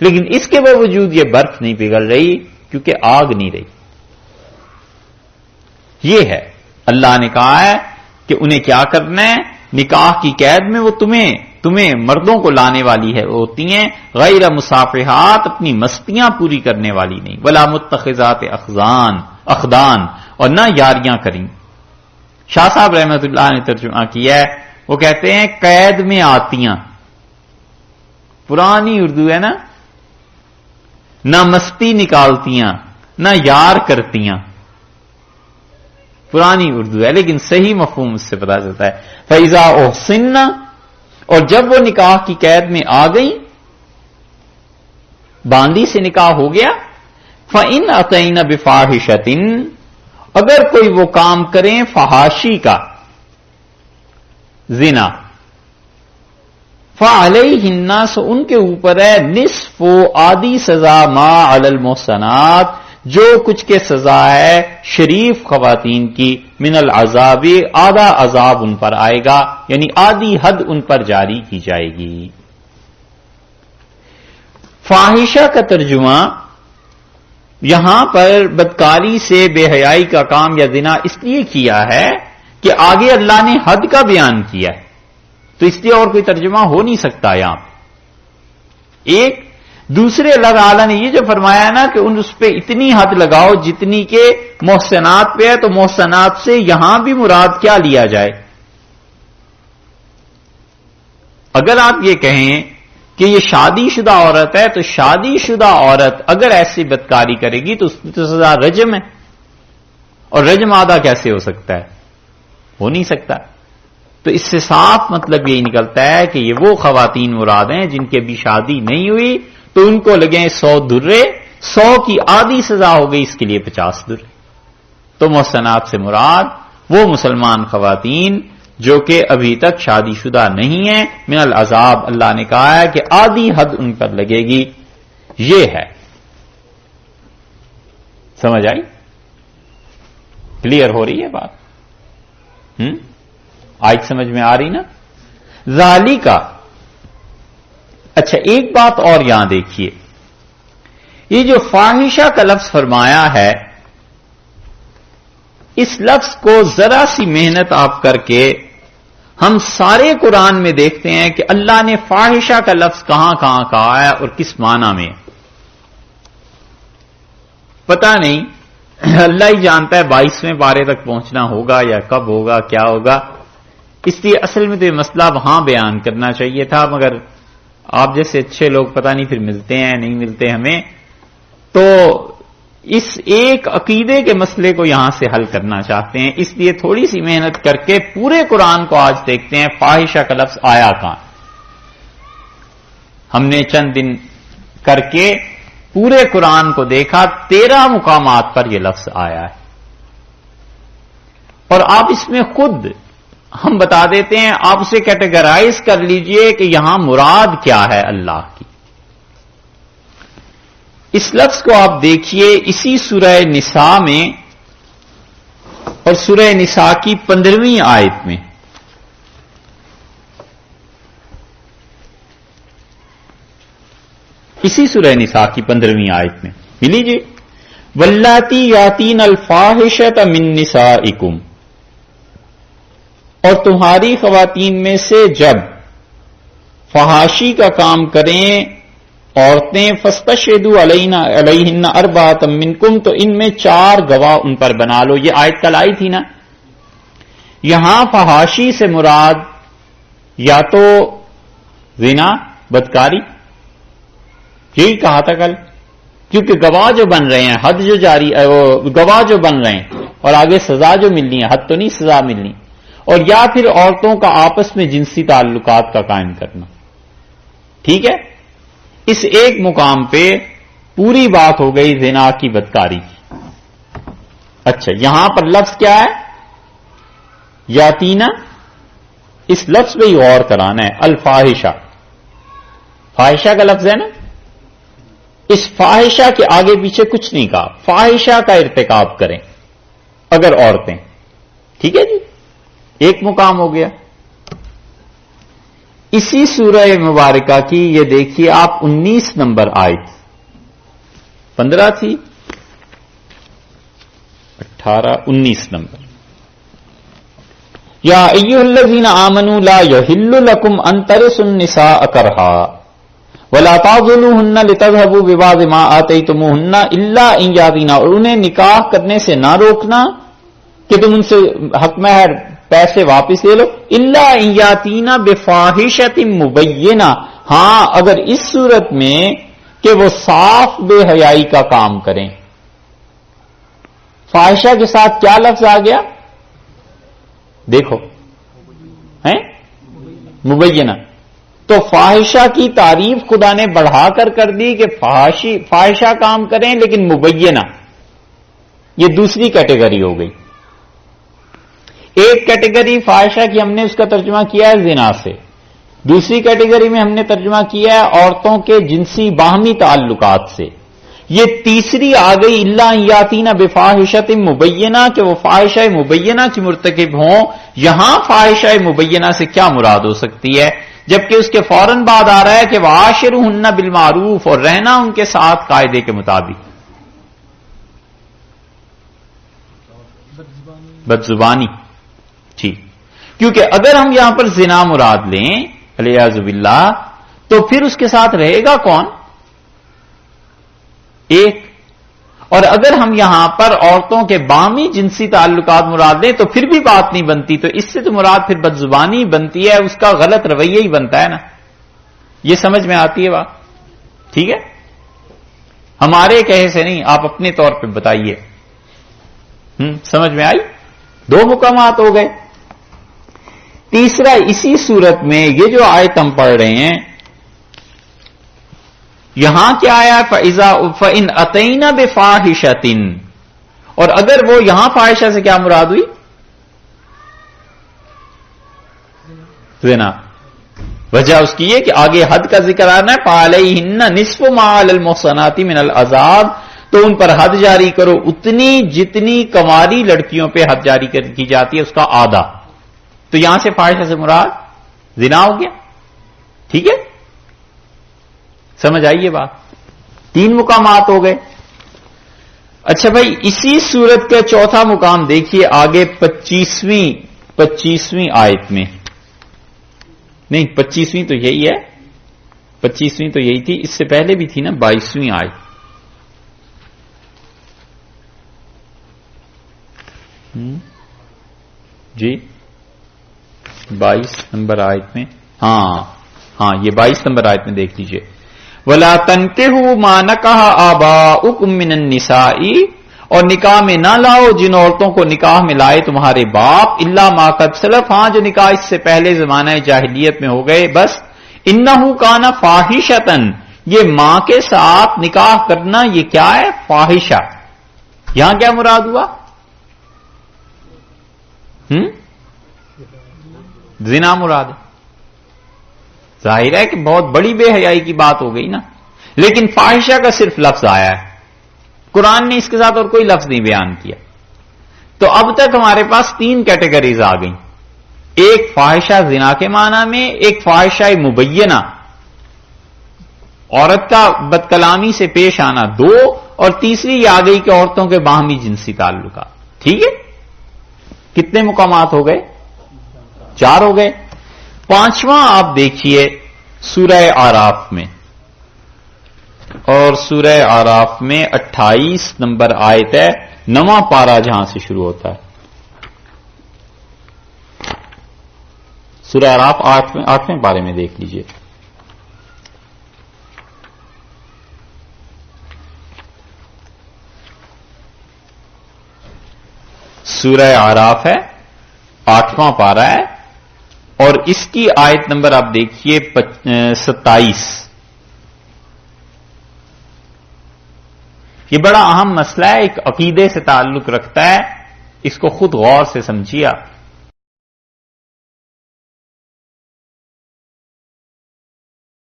Speaker 1: لیکن اس کے باوجود یہ برف نہیں پگھل رہی کیونکہ آگ نہیں رہی. یہ ہے اللہ نے کہا ہے کہ انہیں کیا کرنا ہے. نکاح کی قید میں وہ تمہیں مردوں کو لانے والی ہے ہوتی ہیں، غیر مصافحات، اپنی مستیاں پوری کرنے والی نہیں، ولا متخذات اخدان، اور نہ یاریاں کریں. شاہ صاحب رحمت اللہ نے ترجمہ کیا ہے، وہ کہتے ہیں قید میں آتیاں. پرانی اردو ہے نا، نہ مستی نکالتیاں نہ یار کرتیاں. پرانی اردو ہے لیکن صحیح مفہوم اس سے پتا چلتا ہے. فَإِذَا أُحْصِنَّ، اور جب وہ نکاح کی قید میں آ گئی، باندی سے نکاح ہو گیا، فَإِنْ أَتَيْنَ بِفَاحِشَةٍ، اگر کوئی وہ کام کریں فحاشی کا، زنا، فَعَلَيْهِنَّ، سو ان کے اوپر ہے نصف آدھی سزا ما علی المحصنات، جو کچھ کے سزا ہے شریف خواتین کی، من العذاب، آدھا عذاب ان پر آئے گا، یعنی آدھی حد ان پر جاری کی جائے گی. فاحشہ کا ترجمہ یہاں پر بدکاری سے بے حیائی کا کام یا زنا اس لیے کیا ہے کہ آگے اللہ نے حد کا بیان کیا ہے، تو اس لیے اور کوئی ترجمہ ہو نہیں سکتا یہاں. ایک دوسرے اللہ تعالیٰ نے یہ جو فرمایا نا کہ اس پہ اتنی حد لگاؤ جتنی کہ محسنات پہ ہے، تو محسنات سے یہاں بھی مراد کیا لیا جائے؟ اگر آپ یہ کہیں کہ یہ شادی شدہ عورت ہے تو شادی شدہ عورت اگر ایسی بدکاری کرے گی تو اس کی تو سزا رجم ہے، اور رجم آدھا کیسے ہو سکتا ہے؟ ہو نہیں سکتا. تو اس سے صاف مطلب یہی نکلتا ہے کہ یہ وہ خواتین مراد ہیں جن کی ابھی شادی نہیں ہوئی، تو ان کو لگیں 100 درے، 100 کی آدھی سزا ہو گئی، اس کے لیے 50 درے. تو محسنات سے مراد وہ مسلمان خواتین جو کہ ابھی تک شادی شدہ نہیں ہیں، من العذاب، اللہ نے کہا ہے کہ آدھی حد ان پر لگے گی. یہ ہے، سمجھ آئی؟ کلیئر ہو رہی ہے بات؟ آج سمجھ میں آ رہی نا؟ ذالکا. اچھا ایک بات اور یہاں دیکھیے، یہ جو فاحشہ کا لفظ فرمایا ہے، اس لفظ کو ذرا سی محنت آپ کر کے ہم سارے قرآن میں دیکھتے ہیں کہ اللہ نے فاحشہ کا لفظ کہاں کہاں کہا ہے اور کس معنی میں. پتہ نہیں، اللہ ہی جانتا ہے 22ویں پارے تک پہنچنا ہوگا یا کب ہوگا، کیا ہوگا. اس لیے اصل میں تو یہ مسئلہ وہاں بیان کرنا چاہیے تھا، مگر آپ جیسے اچھے لوگ پتہ نہیں پھر ملتے ہیں نہیں ملتے ہمیں. تو اس ایک عقیدے کے مسئلے کو یہاں سے حل کرنا چاہتے ہیں، اس لیے تھوڑی سی محنت کر کے پورے قرآن کو آج دیکھتے ہیں فاحشہ کا لفظ آیا کہاں. ہم نے چند دن کر کے پورے قرآن کو دیکھا، 13 مقامات پر یہ لفظ آیا ہے، اور آپ اس میں خود ہم بتا دیتے ہیں، آپ اسے کیٹیگرائز کر لیجئے کہ یہاں مراد کیا ہے اللہ کی. اس لفظ کو آپ دیکھیے اسی سورہ نساء میں اور سورہ نساء کی 15ویں آیت میں. اسی سورہ نساء کی 15ویں آیت میں ملی جی، واللاتی یاتین الفاحشۃ من نسائکم، اور تمہاری خواتین میں سے جب فحاشی کا کام کریں عورتیں، فاستشہدوا علیہن اربعۃ منکم، تو ان میں 4 گواہ ان پر بنا لو. یہ آیت کل آئی تھی نا. یہاں فحاشی سے مراد یا تو زنا، بدکاری، یہی کہا تھا کل، کیونکہ گواہ جو بن رہے ہیں، حد جو جاری گواہ جو بن رہے ہیں اور آگے سزا جو ملنی ہے، حد تو نہیں سزا ملنی، اور یا پھر عورتوں کا آپس میں جنسی تعلقات کا قائم کرنا. ٹھیک ہے، اس ایک مقام پہ پوری بات ہو گئی زنا کی، بدکاری کی. اچھا، یہاں پر لفظ کیا ہے؟ یاتینا. اس لفظ پہ ہی غور کرانا ہے. الفاحشہ، فاحشہ کا لفظ ہے نا، اس فاحشہ کے آگے پیچھے کچھ نہیں کہا. فاحشہ کا ارتکاب کریں اگر عورتیں. ٹھیک ہے جی، ایک مقام ہو گیا. اسی سورہ مبارکہ کی یہ دیکھیے آپ 19 نمبر آیت، 15 تھی، 18 19 نمبر. یا ایھا الذین آمنوا لا یحل لکم ان ترثوا النساء کرہا ولا تعضلوہن لتذهبوا ببعض ما آتیتموہن الا ان یاتین، اور انہیں نکاح کرنے سے نہ روکنا کہ تم ان سے حق مہر پیسے واپس لے لو، الا ان یاتین بفاحشۃ مبینہ، ہاں اگر اس صورت میں کہ وہ صاف بے حیائی کا کام کریں. فاحشہ کے ساتھ کیا لفظ آ گیا دیکھو، ہیں مبینہ. تو فاحشہ کی تعریف خدا نے بڑھا کر دی کہ فاحشہ کام کریں لیکن مبینہ. یہ دوسری کیٹیگری ہو گئی. ایک کیٹیگری فاحشہ کی ہم نے اس کا ترجمہ کیا ہے زنا سے، دوسری کیٹیگری میں ہم نے ترجمہ کیا ہے عورتوں کے جنسی باہمی تعلقات سے. یہ تیسری آ گئی الا یاتین بفاحشۃ مبینہ، کہ وہ فاحشہ مبینہ کی مرتکب ہوں. یہاں فاحشہ مبینہ سے کیا مراد ہو سکتی ہے؟ جبکہ اس کے فوراً بعد آ رہا ہے کہ وعاشرہن بالمعروف، اور رہنا ان کے ساتھ قاعدے کے مطابق. بدزبانی، ٹھیک، کیونکہ اگر ہم یہاں پر زنا مراد لیں والعیاذ باللہ، تو پھر اس کے ساتھ رہے گا کون؟ ایک. اور اگر ہم یہاں پر عورتوں کے باہمی جنسی تعلقات مراد لیں تو پھر بھی بات نہیں بنتی. تو اس سے تو مراد پھر بدزبانی بنتی ہے، اس کا غلط رویہ ہی بنتا ہے نا. یہ سمجھ میں آتی ہے بات؟ ٹھیک ہے، ہمارے کہے سے نہیں، آپ اپنے طور پہ بتائیے. سمجھ میں آئی؟ 2 مقامات ہو گئے. تیسرا اسی صورت میں یہ جو آیت ہم پڑھ رہے ہیں، یہاں کیا آیا؟ فَإِنْ أَتَيْنَ بِفَاحِشَةٍ، اور اگر وہ یہاں فاحشہ سے کیا مراد ہوئی؟ زنا. وجہ اس کی یہ کہ آگے حد کا ذکر آنا ہے، فَعَلَيْهِنَّ نِصْفُ مَا عَلَى الْمُحْصَنَاتِ مِنَ الْعَذَابِ، تو ان پر حد جاری کرو اتنی جتنی کنواری لڑکیوں پہ حد جاری کی جاتی ہے اس کا آدھا. تو یہاں سے فاحشہ سے مراد زنا ہو گیا. ٹھیک ہے، سمجھ آئیے بات؟ 3 مقامات ہو گئے. اچھا بھائی، اسی صورت کا چوتھا مقام دیکھیے آگے 25ویں آیت میں. نہیں، 25ویں تو یہی ہے، 25ویں تو یہی تھی، اس سے پہلے بھی تھی نا 22ویں آیت. جی 22 نمبر آیت میں، ہاں یہ 22 نمبر آیت میں دیکھ لیجئے. ولا تنکحوا ما نکح آباؤکم من النساء، اور نکاح میں نہ لاؤ جن عورتوں کو نکاح میں لائے تمہارے باپ، الا ما قد سلف، ہاں جو نکاح اس سے پہلے زمانہ جاہلیت میں ہو گئے بس، انہ کان فاحشۃ، یہ ماں کے ساتھ نکاح کرنا یہ کیا ہے؟ فاحشہ۔ یہاں کیا مراد ہوا؟ زنا مراد ہے۔ ظاہر ہے کہ بہت بڑی بے حیائی کی بات ہو گئی نا، لیکن فاحشہ کا صرف لفظ آیا ہے، قرآن نے اس کے ساتھ اور کوئی لفظ نہیں بیان کیا۔ تو اب تک ہمارے پاس 3 کیٹیگریز آ گئیں، ایک فاحشہ زنا کے معنی میں، ایک فاحشہ مبینہ عورت کا بدکلامی سے پیش آنا 2، اور تیسری یہ آ گئی کہ عورتوں کے باہمی جنسی تعلقات۔ ٹھیک ہے، کتنے مقامات ہو گئے؟ 4 ہو گئے۔ 5واں آپ دیکھیے سورہ اعراف میں، اور سورہ اعراف میں 28 نمبر آیت ہے، 9واں پارہ جہاں سے شروع ہوتا ہے۔ سورہ اعراف 8ویں پارے میں دیکھ لیجئے۔ سورہ اعراف ہے، 8واں پارہ ہے، اور اس کی آیت نمبر آپ دیکھیے 27۔ یہ بڑا اہم مسئلہ ہے، ایک عقیدے سے تعلق رکھتا ہے، اس کو خود غور سے سمجھیے آپ۔